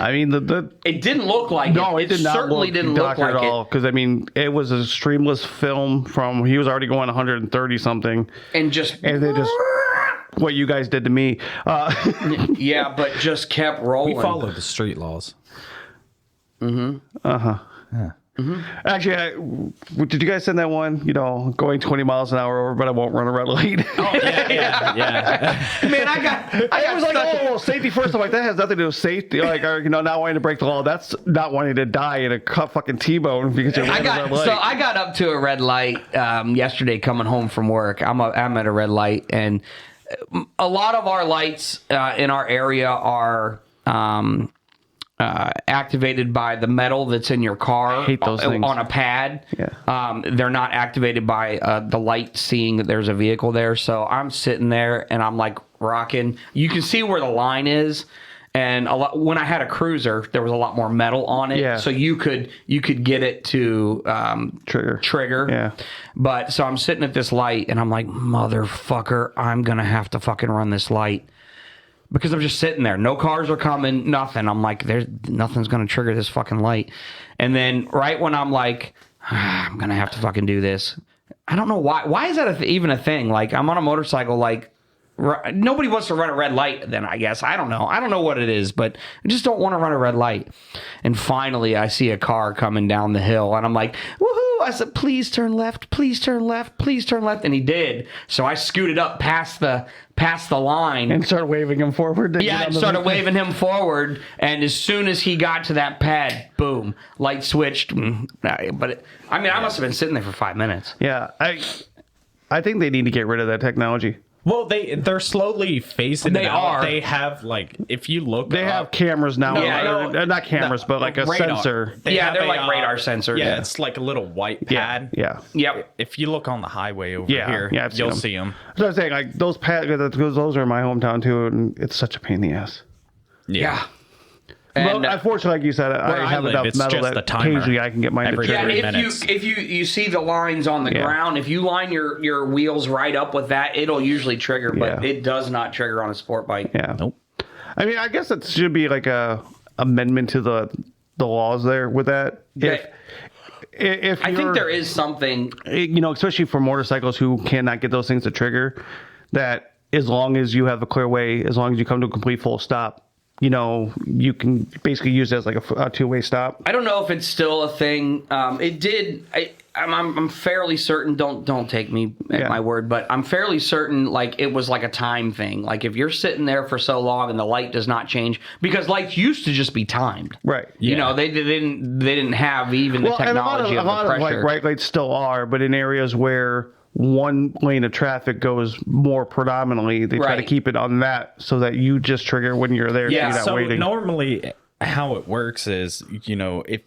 didn't look like it. No, it did not certainly look didn't look doctor like at all. Because it was a streamless film from he was already going 130 something, and they just what you guys did to me. Yeah, but just kept rolling. We follow the street laws. Actually, did you guys send that one? Going 20 miles an hour over, but I won't run a red light. Oh yeah. Man, I was like, oh, safety first. I'm like, that has nothing to do with safety. Like, not wanting to break the law. That's not wanting to die in a fucking T-bone because you're running a red light. So I got up to a red light yesterday coming home from work. I'm at a red light, and a lot of our lights in our area are activated by the metal that's in your car. I hate those things. On a pad. Yeah. They're not activated by the light seeing that there's a vehicle there. So I'm sitting there and I'm like rocking. You can see where the line is. And when I had a Cruiser, there was a lot more metal on it, Yeah. so you could get it to trigger. Yeah. But so I'm sitting at this light, and I'm like, motherfucker, I'm gonna have to fucking run this light because I'm just sitting there. No cars are coming, nothing. I'm like, nothing's gonna trigger this fucking light. And then right when I'm like, I'm gonna have to fucking do this, I don't know why. Why is that even a thing? Like, I'm on a motorcycle, like. Nobody wants to run a red light then, I guess. I don't know what it is, but I just don't want to run a red light. And finally I see a car coming down the hill and I'm like, woohoo! I said, please turn left, please turn left, please turn left. And he did. So I scooted up past the line and started waving him forward. I started waving him forward, and as soon as he got to that pad, boom, light switched. But I must have been sitting there for 5 minutes. Yeah, I think they need to get rid of that technology. Well, they're slowly phasing it out. They have, like, if you look They have cameras now. Not cameras, but like a radar. sensor. They're like radar sensors. Yeah, it's like a little white pad. Yeah. Yep. If you look on the highway over here, you'll see them. So I'm saying, like, those pads, those are in my hometown too, and it's such a pain in the ass. Yeah. Well, And unfortunately, like you said, I have enough metal that occasionally I can get mine to trigger. If you see the lines on the ground, if you line your wheels right up with that, it'll usually trigger, but it does not trigger on a sport bike. Yeah. Nope. I mean, I guess it should be like a amendment to the laws there with that. If I think there is something, especially for motorcycles who cannot get those things to trigger, that as long as you have a clear way, as long as you come to a complete full stop, you can basically use it as like a two-way stop. I don't know if it's still a thing. It did. I'm fairly certain. Don't take me at my word, but I'm fairly certain. Like, it was like a time thing. Like, if you're sitting there for so long and the light does not change, because lights used to just be timed. Right. Yeah. They didn't have even the technology a lot of like bright lights still are, but in areas where one lane of traffic goes more predominantly, they try to keep it on that so that you just trigger when you're there. Yeah, so waiting. Normally how it works is, if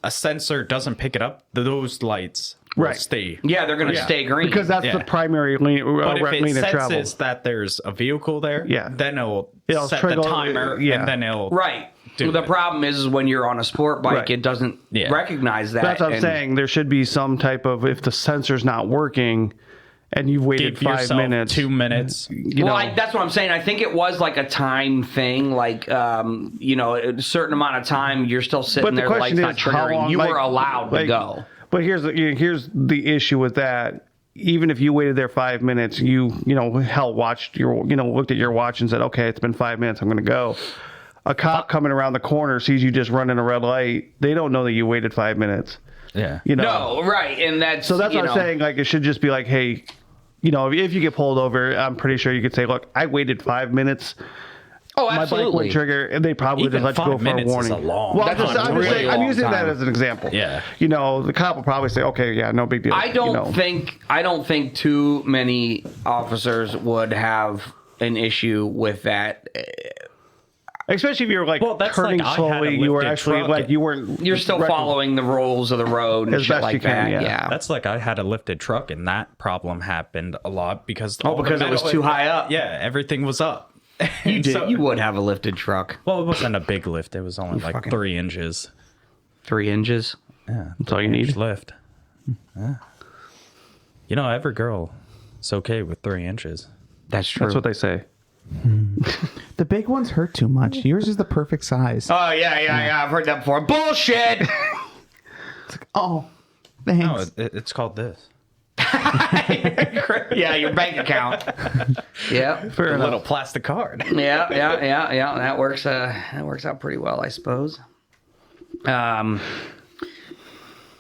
a sensor doesn't pick it up, those lights will stay. Yeah, they're going to stay green. Because that's the primary lane, but if it lane of travel. senses that there's a vehicle there, then it'll set the timer, and then it'll... Right. The problem is when you're on a sport bike, it doesn't recognize that. That's what I'm saying. There should be some type of, if the sensor's not working and you've waited 5 minutes. 2 minutes. That's what I'm saying. I think it was like a time thing. Like, a certain amount of time, you're still sitting there, the light's not triggering. You were allowed to go. But here's the issue with that. Even if you waited there 5 minutes, looked at your watch and said, okay, it's been 5 minutes, I'm going to go. A cop coming around the corner sees you just running a red light. They don't know that you waited 5 minutes. Yeah. No, right. And that's what I'm saying. Like, it should just be like, hey, if you get pulled over, I'm pretty sure you could say, look, I waited 5 minutes. Oh, absolutely. My bike wouldn't trigger, and they probably Even just let you go for a warning. Is a long I'm using that as an example. Yeah. The cop will probably say, okay, yeah, no big deal. I don't think too many officers would have an issue with that. Especially if you're turning slowly, you were actually you're still following the rules of the road and shit like that. Yeah. That's like I had a lifted truck, and that problem happened a lot because it was too high up. Yeah, everything was up. You did. You would have a lifted truck. Well, it wasn't a big lift. It was only 3 inches. 3 inches. Yeah, that's all you need. Lift. You know, every girl is okay with 3 inches. That's true. That's what they say. The big ones hurt too much. Yours is the perfect size. Oh, yeah. I've heard that before. Bullshit! Oh, thanks. No, it's called this. Yeah, your bank account. Yeah. Fair A enough. little plastic card. Yeah. That works out pretty well, I suppose. I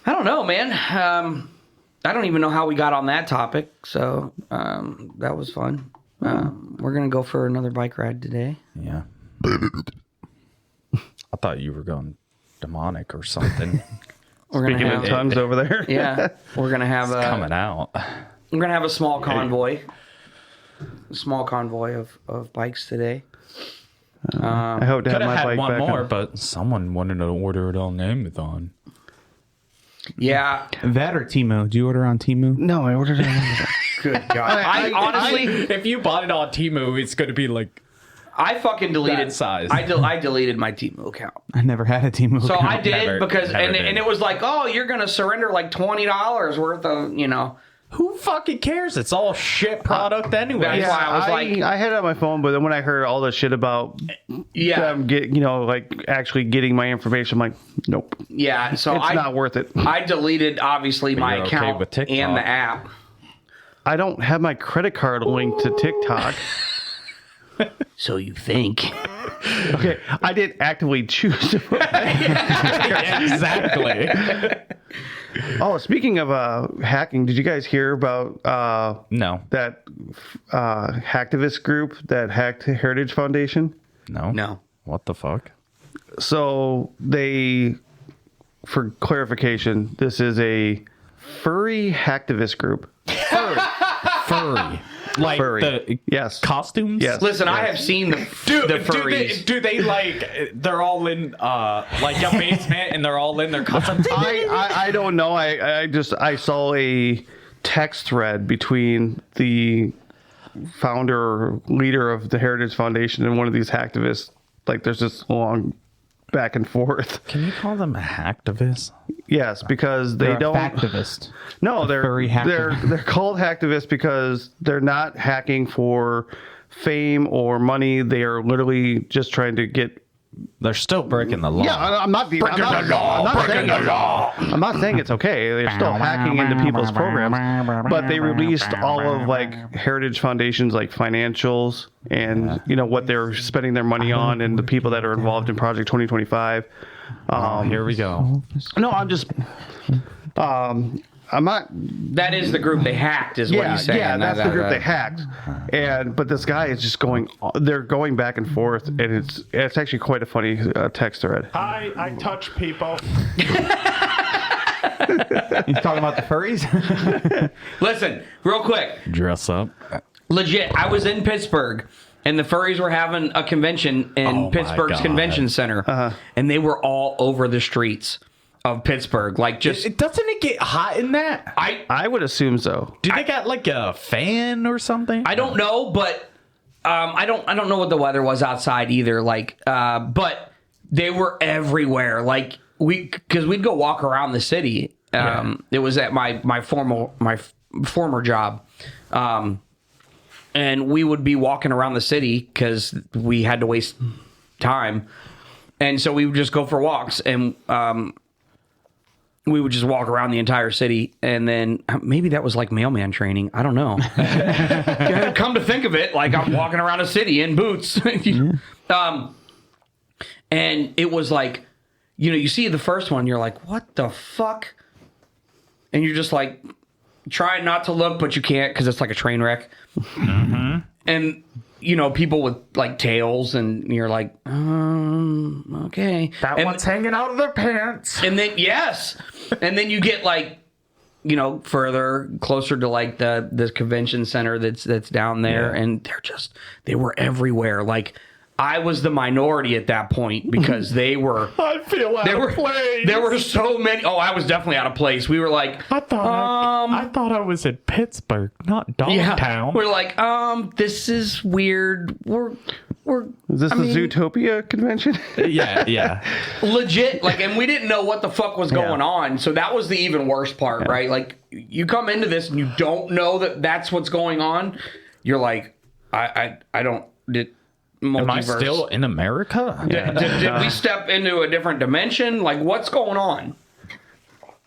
don't know, man. I don't even know how we got on that topic, so that was fun. We're gonna go for another bike ride today. Yeah. I thought you were going demonic or something. We're gonna Speaking in have, tongues over there. yeah, we're gonna have Coming out. we're gonna have a small convoy, of bikes today. I hope to have Could have my had bike one back more, on. but someone wanted to order it on Amazon. Yeah, That or Temu? Do you order on Temu? No, I ordered it. good God. I honestly, If you bought it on Temu, it's going to be like I fucking deleted. that size. I deleted my Temu account. I never had a Temu. So account. I did Never because did. and it was like, oh, you're gonna surrender like $20 worth of, you know. Who fucking cares? It's all shit product anyway. That's why I was like, I had it on my phone, but then when I heard all the shit about yeah, them like actually getting my information, I'm like, nope, yeah. So it's not worth it. I deleted obviously my you're okay account with TikTok. and the app. I don't have my credit card linked to TikTok. So you think? Okay, I didn't actively choose to. Exactly. Oh, speaking of hacking, did you guys hear about No. that hacktivist group that hacked Heritage Foundation? No. No. What the fuck? So they, for clarification, this is a furry hacktivist group. Furry. Like Furry. the Yes. costumes? Yes. Listen, I have seen the furries. Do they like, they're all in like a basement and they're all in their costumes? I don't know. I saw a text thread between the founder or leader of the Heritage Foundation and one of these hacktivists. Like there's this long back and forth. Can you call them hacktivists? Yes, because they They're a don't. factivist. No, they're furry hacktivist. they're called hacktivists because they're not hacking for fame or money. They are literally just trying to get. They're still breaking the law. Yeah, I'm not saying it's okay. They're still hacking into people's programs, but they released all of like Heritage Foundation's like financials and what they're spending their money on and the people that are involved in Project 2025. Here we go. No, I'm just. I'm not. That is the group they hacked, is what he's saying. Yeah, that's the group they hacked. But this guy is just going. They're going back and forth, and it's actually quite a funny text thread. Hi, I touch people. You talking about the furries? Listen, real quick, Dress up. legit. I was in Pittsburgh, and the furries were having a convention in Oh my Pittsburgh's God. convention center, and they were all over the streets of Pittsburgh, like just. Doesn't it get hot in that? I would assume so. Do they got like a fan or something? I don't know, but I don't know what the weather was outside either. Like, but they were everywhere. Like because we'd go walk around the city. It was at my former job, and we would be walking around the city because we had to waste time, and so we would just go for walks and. We would just walk around the entire city, and then maybe that was like mailman training. I don't know. Come to think of it, like I'm walking around a city in boots. And it was like, you see the first one, you're like, what the fuck? And you're just like, trying not to look, but you can't because it's like a train wreck. Mm-hmm. And people with like tails, and you're like, okay. That one's hanging out of their pants. And then and then you get like, further closer to like the convention center that's down there, and they were everywhere. Like I was the minority at that point because they were. I feel out of place. There were so many. Oh, I was definitely out of place. We were like, I thought I was in Pittsburgh, not Dogtown. We're like, this is weird. Is this the Zootopia convention? Yeah. legit, like, and we didn't know what the fuck was going on, so that was the even worse part, right? Like, you come into this and you don't know that that's what's going on. You're like, I don't. Multiverse. Am I still in America? Did we step into a different dimension? Like, what's going on?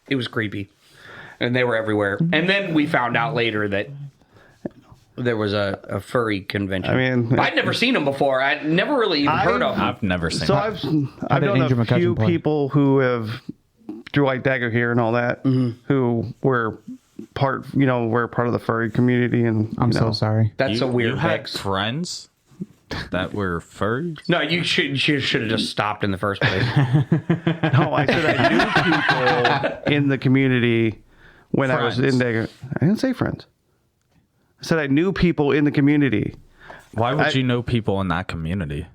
It was creepy, and they were everywhere. And then we found out later that there was a furry convention. I mean, I'd never seen them before. I'd never really even heard of them. I've never seen So it. I've did known Andrew a McCutcheon few play? people who have drew like dagger here and all that, who were part of the furry community, and I'm so sorry. That's a weird You had mix. friends that were furries? No, you should have just stopped in the first place. No, I said I knew people in the community when I was in dagger. I didn't say friends. I said I knew people in the community. Why would you know people in that community?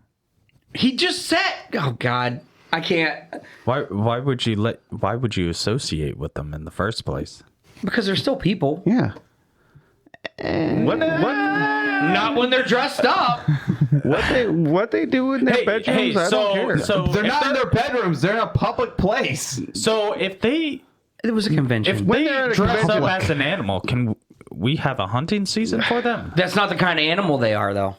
He just said, "Oh God, I can't," Why would you associate with them in the first place? because they're still people. Yeah. What Not when they're dressed up. what they do in their bedrooms? I don't care. So They're not in their bedrooms. They're in a public place. So if they It was a convention. When they're at a dress up convention- as an animal, can we have a hunting season for them? That's not the kind of animal they are, though.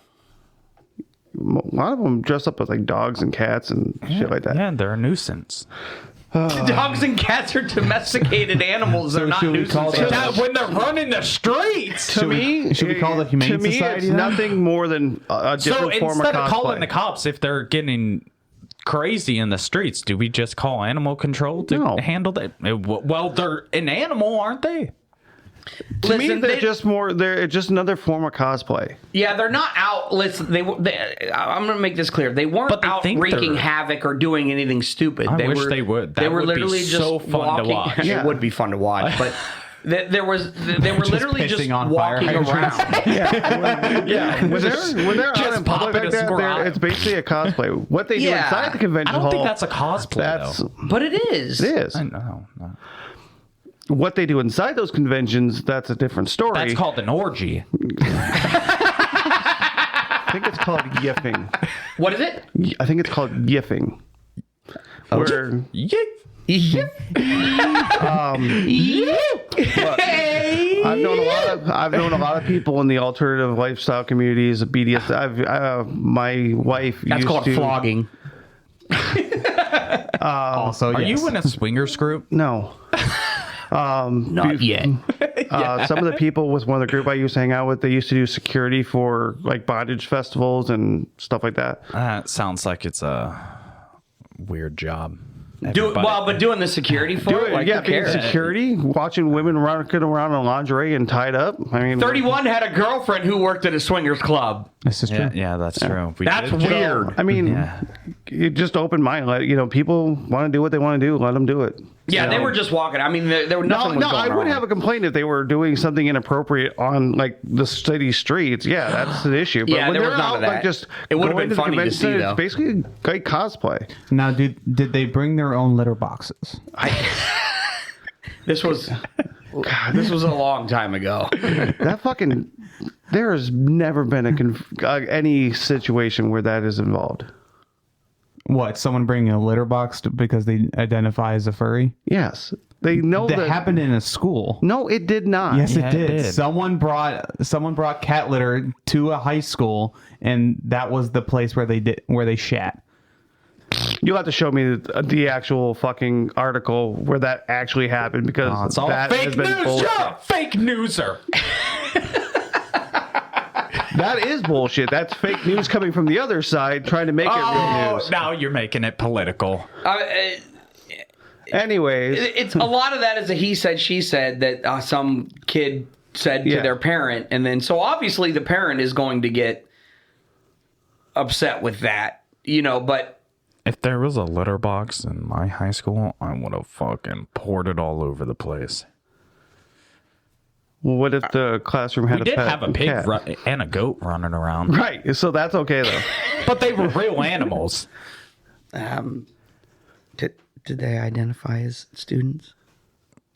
A lot of them dress up as like dogs and cats and shit like that. Yeah, they're a nuisance. Dogs and cats are domesticated animals. They're not should we call nuisances. that- When they're running the streets. To me, should we call the Humane to me, Society it's then? nothing more than a So different form of instead cosplay. of calling the cops if they're getting crazy in the streets, do we just call animal control to No. handle that? Well, they're an animal, aren't they? To me, Listen, they're they- just more. They're just another form of cosplay. Yeah, they're not out. Listen, I'm going to make this clear. They weren't But they out think wreaking they're- hake or doing anything stupid. I wish were, they would. They That were would be literally just so fun to walking. watch. It would be fun to watch, but they were literally just pissing on fire walking hydrants. around. Yeah. When they're out Just in public popping like a that, squirrel. it's basically a cosplay. What they do Yeah. inside the convention I don't hall. think that's a cosplay, That's though. But it is. it is. I know. No. What they do inside those conventions, that's a different story. That's called an orgy. I think it's called yiffing. What is it? I think it's called yiffing. Where Yeah. I've known a lot of people in the alternative lifestyle communities. BDS. My wife. That's used called to, flogging. Also, Are you in a swingers group? No. Not yet. Some of the people with one of the group I used to hang out with, they used to do security for like bondage festivals and stuff like that. That sounds like it's a weird job. But Everybody- doing the security for it, like, yeah, who being cares? security, watching women running around in lingerie and tied up. I mean, 31 had a girlfriend who worked at a swingers club. This is true. Yeah, that's true. We That's did- weird. I mean, Yeah. you just open mind. People want to do what they want to do. Let them do it. Yeah, they were just walking. I mean, there were nothing was No, going I would on. have a complaint if they were doing something inappropriate on like the city streets. Yeah, that's an issue. But Yeah, when there they're was none out, of that. like just It would've going been to the funny to convention see, center, though. It's basically like cosplay. Now, did they bring their own litter boxes? This was a long time ago. That fucking there has never been any situation where that is involved. What? Someone bringing a litter box because they identify as a furry? Yes, they know That that happened in a school. No, it did not. Yes, Yeah, it it did. did. Someone brought cat litter to a high school, and that was the place where they shat. You'll have to show me the actual fucking article where that actually happened because Oh, it's all that fake has been news. bullshit. You're a fake newser. That is bullshit. That's fake news coming from the other side trying to make it real Oh, news. now you're making it political. Anyways, It's a lot of that is a he said, she said that some kid said to Yeah. their parent, and then so obviously the parent is going to get upset with that, but If there was a litter box in my high school, I would have fucking poured it all over the place. what if the classroom had We a did pet have a pig cat? and a goat running around, Right, so that's okay though. but they were real animals. did they identify as students?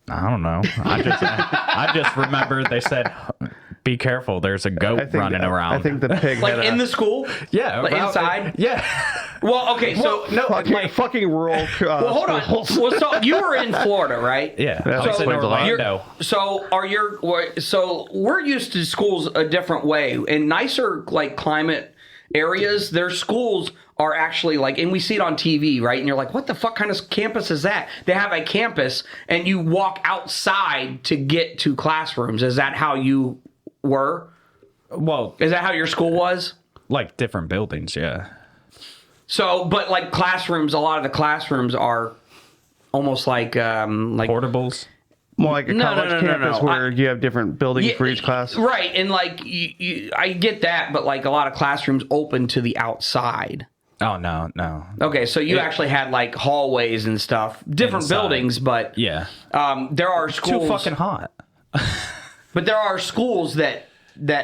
I don't know. I just remember they said Be careful. There's a goat running around. I think the pig Like had in the school? Yeah. Like inside? Yeah. Well, okay, so no, fucking rural. well, hold on. Well, so you were in Florida, right? Yeah. That I was in explains a lot. Orlando. So we're used to schools a different way. In nicer like climate areas, their schools are actually like, and we see it on TV, right? And you're like, what the fuck kind of campus is that? They have a campus, and you walk outside to get to classrooms. Is that how you were? Well, Is that how your school was? like different buildings, yeah. So, but like classrooms, a lot of the classrooms are almost like Portables. More like a No, college no, no, no, campus no. where you have different buildings for each class. Right, and like I get that, but like a lot of classrooms open to the outside. Oh, no. Okay, so you actually had like hallways and stuff, different Inside. buildings, but Yeah. there are schools. Too fucking hot. But there are schools that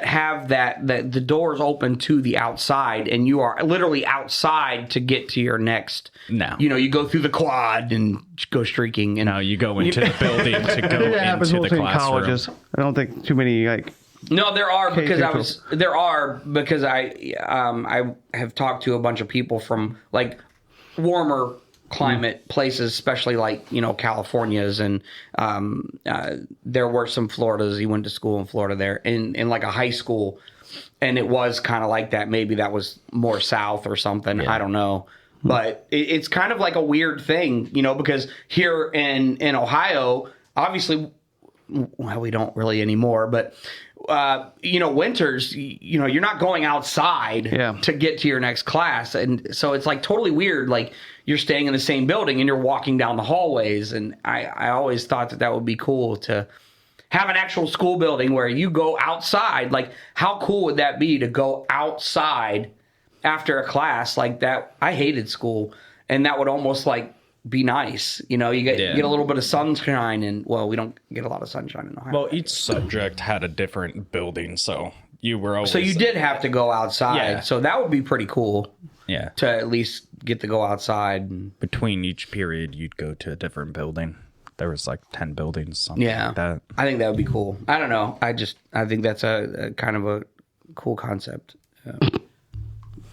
have that the doors open to the outside, and you are literally outside to get to your next. No. You go through the quad and go streaking, and No, you go into the building to go It happens into the mostly in classroom. colleges. I don't think too many like. No, there are because K-12. I have talked to a bunch of people from like warmer climate places, especially like California's, and there were some Floridas. He went to school in Florida there in like a high school, and it was kind of like that. Maybe that was more south or something. I don't know. But it's kind of like a weird thing, because here in Ohio, obviously, well, we don't really anymore, but winters, you're not going outside to get to your next class. And so it's like totally weird. Like you're staying in the same building and you're walking down the hallways. And I always thought that would be cool to have an actual school building where you go outside. Like how cool would that be to go outside after a class like that? I hated school, and that would almost like be nice. You get a little bit of sunshine, and well, we don't get a lot of sunshine in Ohio. Well, each subject had a different building, so you were always... So you did have to go outside. Yeah. So that would be pretty cool Yeah. to at least get to go outside. And, Between each period, you'd go to a different building. There was like 10 buildings, something like that. I think that would be cool. I don't know. I think that's a kind of a cool concept.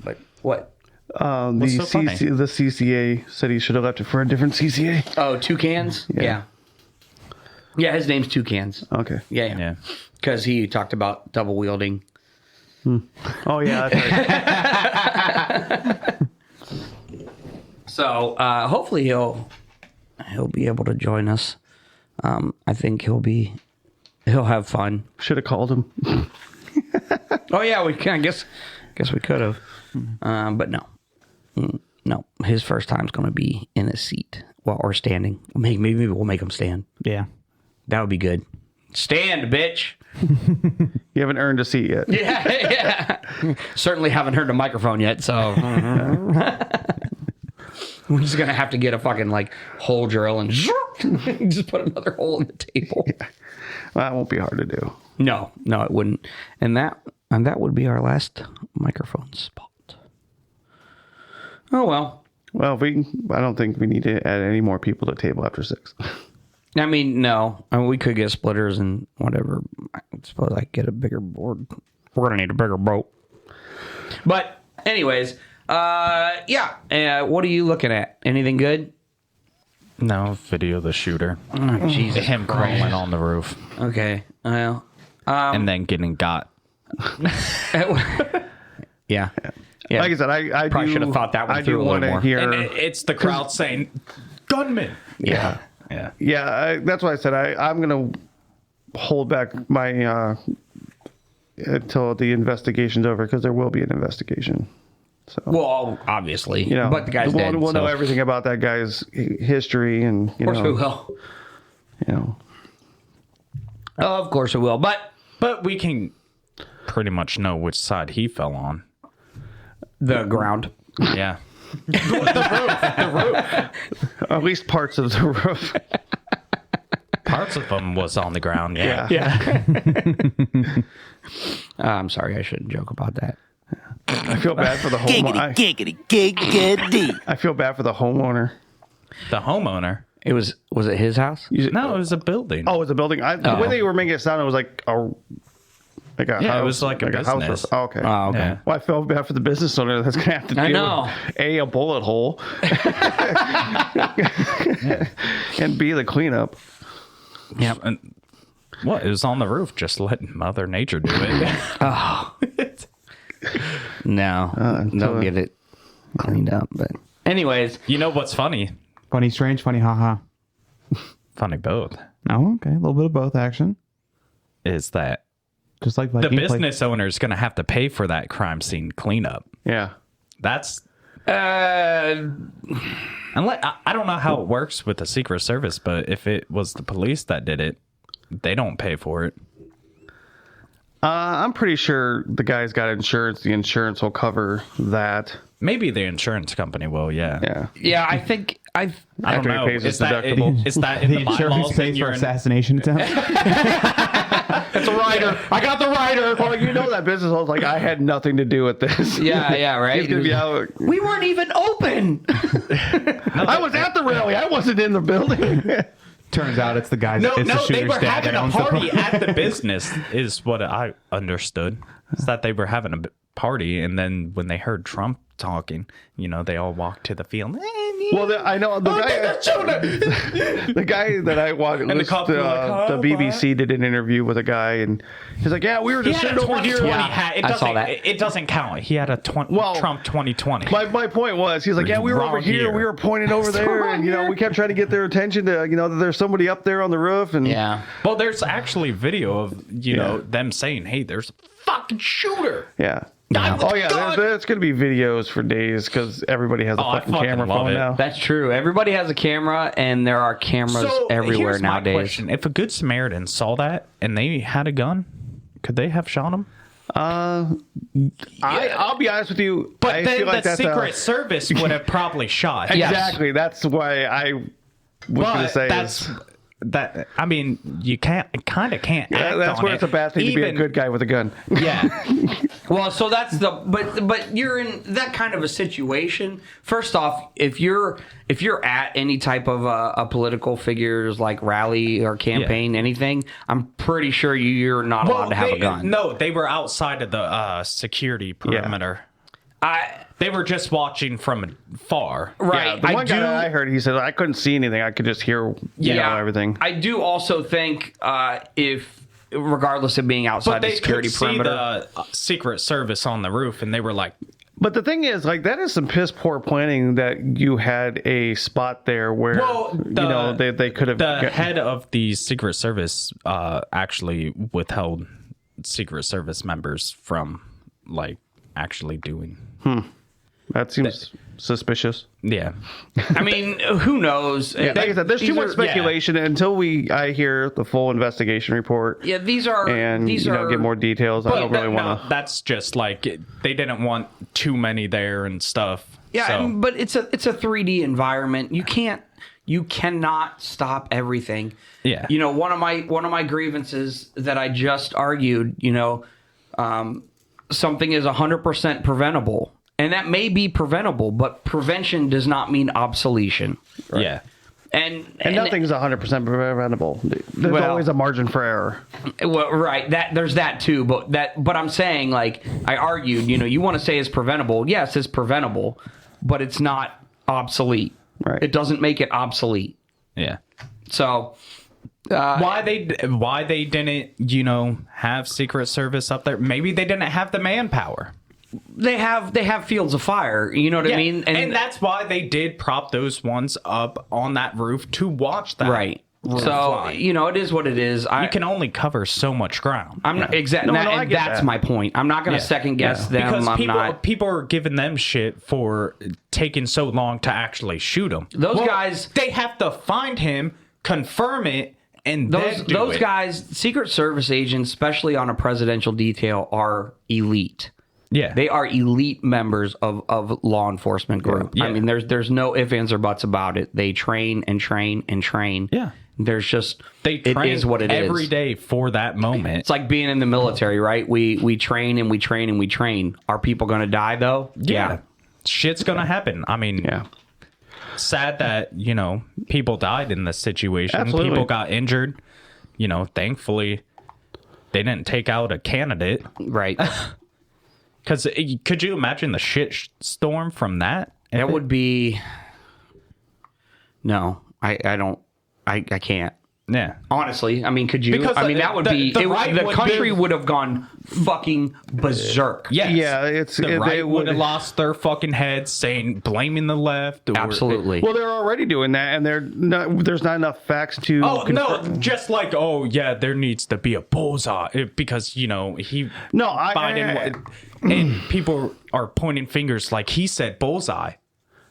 But what? The so funny? the CCA said he should have left it for a different CCA. Oh, Toucans? Yeah. Yeah, his name's Toucans. Okay. Yeah. Yeah. Because he talked about double wielding. Oh yeah. That's right. So hopefully he'll be able to join us. I think he'll have fun. Should have called him. Oh yeah, I guess we could have, but no. No, his first time's going to be in a seat or standing. Maybe we'll make him stand. Yeah. That would be good. Stand, bitch. You haven't earned a seat yet. Yeah. Certainly haven't heard the microphone yet, so we're just going to have to get a fucking like hole drill and just put another hole in the table. Well, that won't be hard to do. No, it wouldn't. And that would be our last microphone spot. Oh well. Well, I don't think we need to add any more people to table after 6. I mean, no. we could get splitters and whatever. I suppose I could get a bigger board. We're gonna need a bigger boat. But anyways, yeah. What are you looking at? Anything good? No, video of the shooter. Oh, Jesus. Him crawling on the roof. Okay. Well. And then getting got. Yeah. Yeah. Like I said, I Probably do, should have thought that one I through do a little want to more. hear. And it's the crowd saying, gunman. Yeah. Yeah. Yeah, that's why I said I'm going to hold back my until the investigation's over, because there will be an investigation. So, Well, obviously. But the guy's dead. We'll know so- everything about that guy's history, and Of course we will. Of course we will. But we can pretty much know which side he fell on. The ground. Yeah. at least parts of the roof. Parts of them was on the ground. Yeah. Yeah. I'm sorry, I shouldn't joke about that. I feel bad for the homeowner. Giggity. I feel bad for the homeowner. The homeowner. Was it his house? No, it was a building. Oh, it's a building. The way they were making it sound, it was like Like a Yeah, house, it was like a house business. roof. Oh, okay. Oh, okay. Yeah. Well, I feel bad for the business owner that's going to have to I deal know. with A, a bullet hole, and B, the cleanup. Yeah. And, what? It was on the roof. Just let Mother Nature do it. No, don't get it cleaned up. But anyways, You know what's funny? Funny, strange, funny, haha. Funny both. Oh, okay. A little bit of both action. Is that Just like the Viking play- business owner is going to have to pay for that crime scene cleanup. Yeah. That's uh, unless I don't know how it works with the Secret Service, but if it was the police that did it, they don't pay for it. I'm pretty sure the guy's got insurance. The insurance will cover that. Maybe the insurance company will. Yeah. Yeah. yeah, I think I don't After he know. pays his Is that, deductible. is that in The the insurance bylaws? pays for assassination attempt. It's a rider. I got the rider. Well, you know that business owner's like, I had nothing to do with this. yeah, right. He's going to be out. We weren't even open. I was at the rally. I wasn't in the building. Turns out it's the guys. No, it's the no, they shooter's were dad having that a owns the party at the business, is what I understood. Is that they were having a party, and then when they heard Trump talking, they all walked to the field. Well, I know the guy. The guy that I watched, the cops were like, the "Oh, BBC did an interview with a guy, and he's like, "Yeah, we were He just had a sitting over here." 2020 hat. It I saw doesn't, that. it doesn't count. He had a Trump 2020. My point was, he's like, "Yeah, we were over Wrong here. year. We were pointing over there, and we kept trying to get their attention to, that there's somebody up there on the roof." And Yeah. Well, there's actually video of them saying, "Hey, there's a fucking shooter." yeah. God, Oh yeah, God. there's gonna be videos for days because everybody has a I fucking fucking camera love phone it. now. That's true. Everybody has a camera, and there are cameras everywhere here's my nowadays. question. If a good Samaritan saw that and they had a gun, could they have shot him? I'll be honest with you, But I then feel like the that's Secret Service would have probably shot him. Yes. exactly. That's why I was gonna But say that's is, that. I mean, you can't act that's on where it. it's a bad thing to be a Even- good guy with a gun. Yeah. Well, so that's but you're in that kind of a situation. First off, if you're at any type of a political figures like rally or campaign, anything, I'm pretty sure you're not allowed to have a gun. No, they were outside of the security perimeter. They were just watching from far. Right. The one guy that I heard, he said, I couldn't see anything. I could just hear everything. I do also think if regardless of being outside But the they security could see perimeter. the Secret Service on the roof, and they were like, But the thing is, that is some piss poor planning that you had a spot there where, they could have. the head of the Secret Service actually withheld Secret Service members from actually doing. That seems suspicious. Yeah. I mean, who knows? Yeah, like I said, there's too much speculation until I hear the full investigation report. Yeah, these are And get more details. I don't really want to. That's just they didn't want too many there and stuff. Yeah, so. but it's a 3D environment. You cannot stop everything. Yeah. One of my grievances that I just argued. Something is 100% preventable, and that may be preventable, but prevention does not mean obsolescence. Yeah. And nothing's 100% preventable. There's always a margin for error. Well, right. There's that too, but I'm saying, I argued, you want to say it's preventable. Yes, it's preventable, but it's not obsolete. Right. It doesn't make it obsolete. Yeah. So Why they didn't have Secret Service up there? Maybe they didn't have the manpower. they have fields of fire. You know what I mean? And that's why they did prop those ones up on that roof to watch that. right. roof So fly. it is what it is. You can only cover so much ground. I'm not exactly, No, I and get that's that. my point. I'm not going to second guess them. because I'm people are giving them shit for taking so long to actually shoot him. Those guys- they have to find him, confirm it, and those then do those it. guys, Secret Service agents, especially on a presidential detail, are elite. Yeah, They are elite members of law enforcement group. Yeah. I mean, there's no ifs, ands, or buts about it. They train and train and train. Yeah. There's just they train it is what it is. every day for that moment. It's like being in the military, right? We train and we train and we train. Are people going to die though? Yeah. Shit's gonna happen. I mean, sad that people died in this situation. Absolutely. People got injured. Thankfully they didn't take out a candidate. Right. Because could you imagine the shit storm from that? That would be. No, I don't. I can't. Yeah. Honestly, I mean, could you? Because I mean, that would be. The country would have gone fucking berserk. Yes. Yeah, it's the they right would would have lost their fucking heads, blaming the left. Or, Absolutely. Well, they're already doing that, and there's not enough facts to. Oh no! Just like there needs to be a bullseye because Biden and people are pointing fingers like he said bullseye.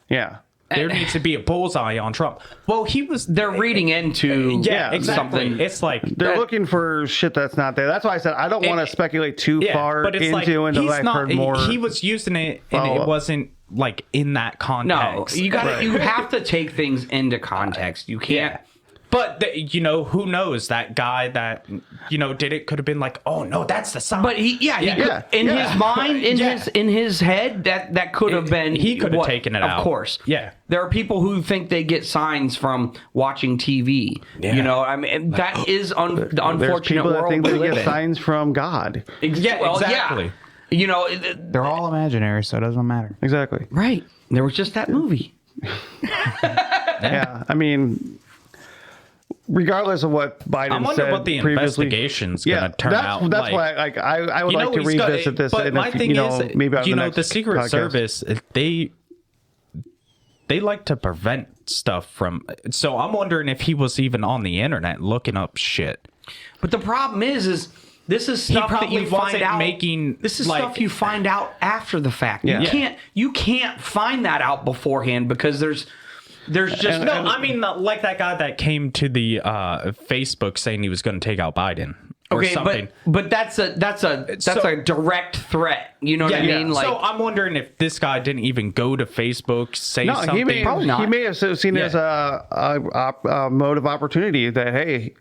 Yeah. There needs to be a bullseye on Trump. Well, They're reading into exactly. something. It's like They're looking for shit that's not there. That's why I said I don't want to speculate too far but it's into until I've heard more. He was using it, and it wasn't like in that No, context. you have to take things into context. You can't. Yeah. But who knows? That guy that did it could have been like, oh no, that's the sign. But he could, in his mind, in his head, that could have been. He could have taken it out. Of course. Yeah. There are people who think they get signs from watching TV. Yeah. I mean, that is the There's unfortunate people that world think we they live get in. signs from God. Exactly. They're all imaginary, so it doesn't matter. Exactly. Right. There was just that movie. Yeah. I mean, regardless of what Biden I wonder said what the previously, investigation's going to turn out. That's why I would like to he's got- revisit this. But in my thing is, maybe on the next the Secret podcast. Service, they like to prevent stuff from. So I'm wondering if he was even on the internet looking up shit. But the problem is this is stuff that probably you find wasn't out. making, This is like- stuff you find out after the fact. Yeah. You can't find that out beforehand because there's just No, I mean like that guy that came to the Facebook saying he was going to take out Biden. Or okay, something. but that's a direct threat. You know what I mean? Like, so I'm wondering if this guy didn't even go to Facebook, say No, something. he may have seen it as a mode of opportunity that hey,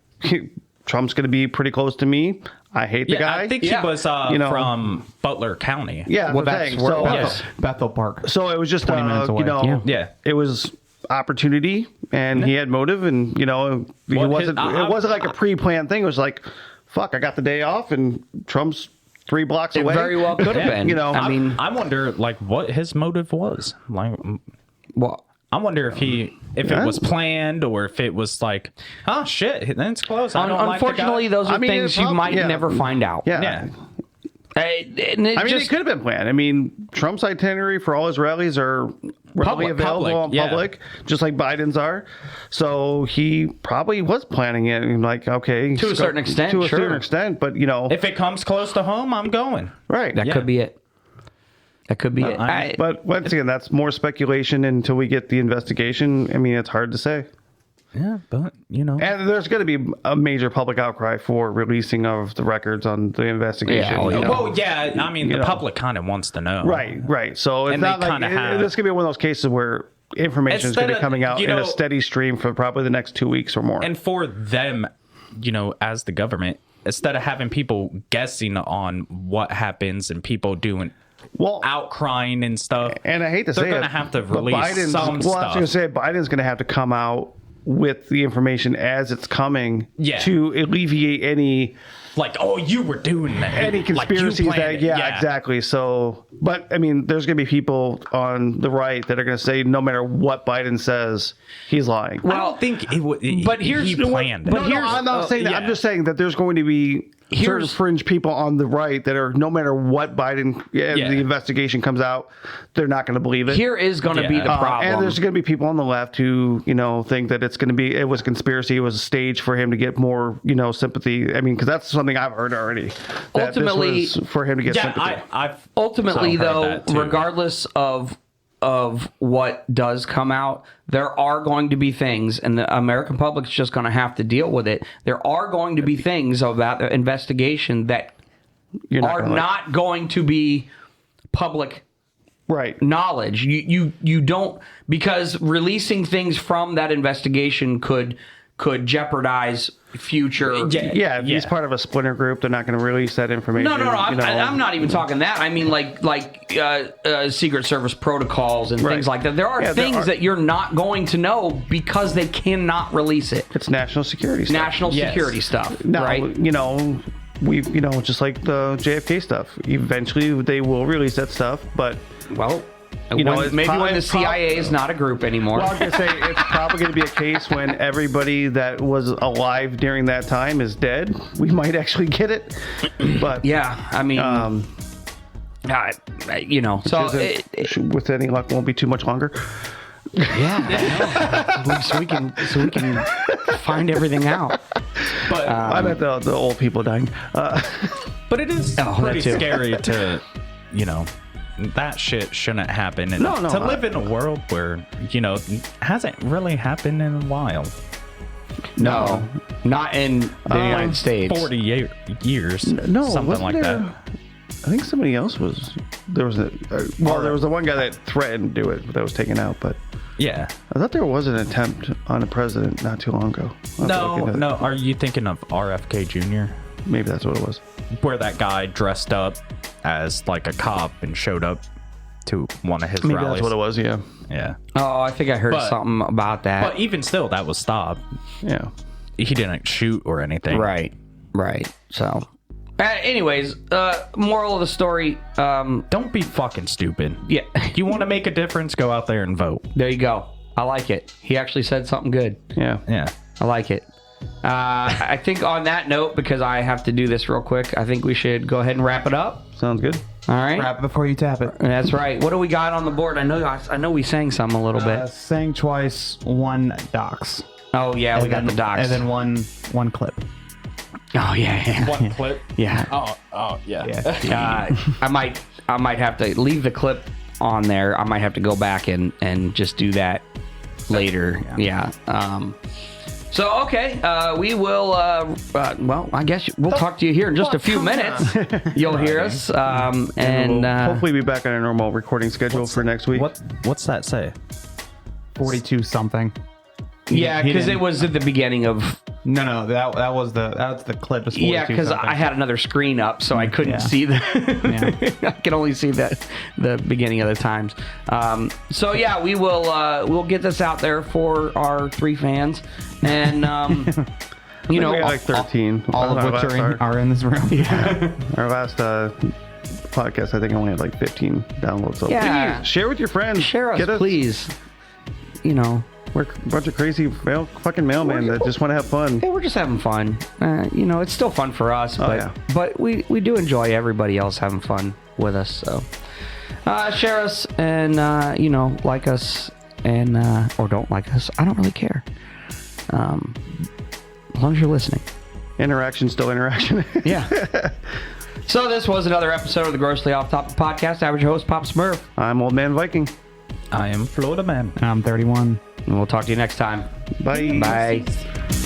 Trump's going to be pretty close to me. I hate the guy. I think he was from Butler County. Yeah, well, that's that's the thing. where So, Bethel Park. so it was just 20 minutes away. Yeah. it was opportunity, and he had motive, and it wasn't like a pre-planned thing. It was like, fuck, I got the day off, and Trump's 3 blocks it away. very well could have been. I mean, I wonder like what his motive was. Like, well, I wonder if it was planned or if it was like, oh shit, then it's close. I don't unfortunately, like the guy. those are I mean, things it you might yeah. never find out. Yeah. Yeah. It could have been planned. I mean, Trump's itinerary for all his rallies are readily available on public, just like Biden's are. So he probably was planning it, and like, okay, To a certain extent, to a sure. certain extent, but If it comes close to home, I'm going. right. That could be it. That could be it. But once again, that's more speculation until we get the investigation. I mean, it's hard to say. Yeah, but And there's going to be a major public outcry for releasing of the records on the investigation. Yeah, oh, yeah. Well, yeah, I mean, the public kind of wants to know. Right. So it's And not they like kinda have- this could be one of those cases where information is going to be Instead of, coming out in a steady stream for probably the next 2 weeks or more. And for them, as the government, instead of having people guessing on what happens and people doing outcrying and stuff, and I hate to say they're it, going to have to but release some I was stuff. going to say Biden's going to have to come out with the information as it's coming to alleviate any like, oh, you were doing that. any conspiracies exactly. So, but I mean, there's going to be people on the right that are going to say no matter what Biden says, he's lying. I don't think but here's he planned it. But I'm not saying that. I'm just saying that there's going to be certain fringe people on the right that are no matter what Biden the investigation comes out, they're not going to believe it. Here is going to be the problem. And there's going to be people on the left who think that it was a conspiracy, it was a stage for him to get more sympathy. I mean, because that's something I've heard already. That Ultimately, this was for him to get sympathy. Ultimately, heard though, that too. regardless of what does come out, there are going to be things, and the American public's just going to have to deal with it. There are going to be things about the investigation that are not going to be public knowledge. You don't, because releasing things from that investigation could jeopardize future. If he's part of a splinter group, they're not going to release that information. No. I'm not even talking that. I mean, like Secret Service protocols and things like that. There are things that you're not going to know because they cannot release it. It's national security stuff. National security stuff, Now, right? just like the JFK stuff. Eventually, they will release that stuff, but Well, it's maybe when the it's CIA is not a group anymore. Well, I was gonna say it's probably gonna be a case when everybody that was alive during that time is dead. We might actually get it, but yeah, I mean, so with any luck, won't be too much longer. yeah, so we can find everything out. But I meant the old people dying. but it is that pretty too. scary to, that shit shouldn't happen. And No, to live in a world where, hasn't really happened in a while. No, not in the United States. 40 years. No, something wasn't like there- that. I think somebody else was. There was there was the one guy that threatened to do it that was taken out, but Yeah. I thought there was an attempt on a president not too long ago. I'll have to look into it. No. Are you thinking of RFK Jr.? Maybe that's what it was. Where that guy dressed up as like a cop and showed up to one of his Maybe rallies. that's what it was. Yeah, Yeah. Oh, I think I heard But- something about that. But even still, that was stopped. yeah. He didn't shoot or anything. Right. So, anyways, moral of the story. Don't be fucking stupid. Yeah, You want to make a difference? Go out there and vote. there you go. I like it. He actually said something good. Yeah. Yeah. I like it. I think on that note, because I have to do this real quick, I think we should go ahead and wrap it up. Sounds good. All right. Wrap it before you tap it. That's right. What do we got on the board? I know we sang some a little bit. Sang twice, one docs. Oh yeah, we got the docs. And then one clip. Oh yeah. One clip. Yeah. Oh, yeah. Yeah. I might have to leave the clip on there. I might have to go back and just do that later. Yeah. So okay, we will. Well, I guess we'll talk to you here in just a few minutes. You'll hear us, and We'll hopefully be back on our normal recording schedule for next week. What's that say? 42 something. yeah, he because it didn't- was at the beginning of. No, that's the clip. Is 42 Yeah, because something. I had another screen up, so I couldn't Yeah. see the. Yeah. I can only see the beginning of the times. So yeah, we will. We'll get this out there for our 3 fans, and we got like 13. all of Our which last- are in this room. Yeah. Our last podcast, I think, only had like 15 downloads. So Yeah. please share with your friends. share us, Get please. We're a bunch of crazy fucking mailmen that just want to have fun. Hey, we're just having fun. It's still fun for us, but yeah. but we do enjoy everybody else having fun with us. So share us and like us and or don't like us. I don't really care. As long as you're listening. Interaction, still interaction. Yeah. So this was another episode of the Grossly Off Topic Podcast. I was your host, Pop Smurf, I'm Old Man Viking. I am Florida Man. I'm 31. and we'll talk to you next time. Bye. Bye.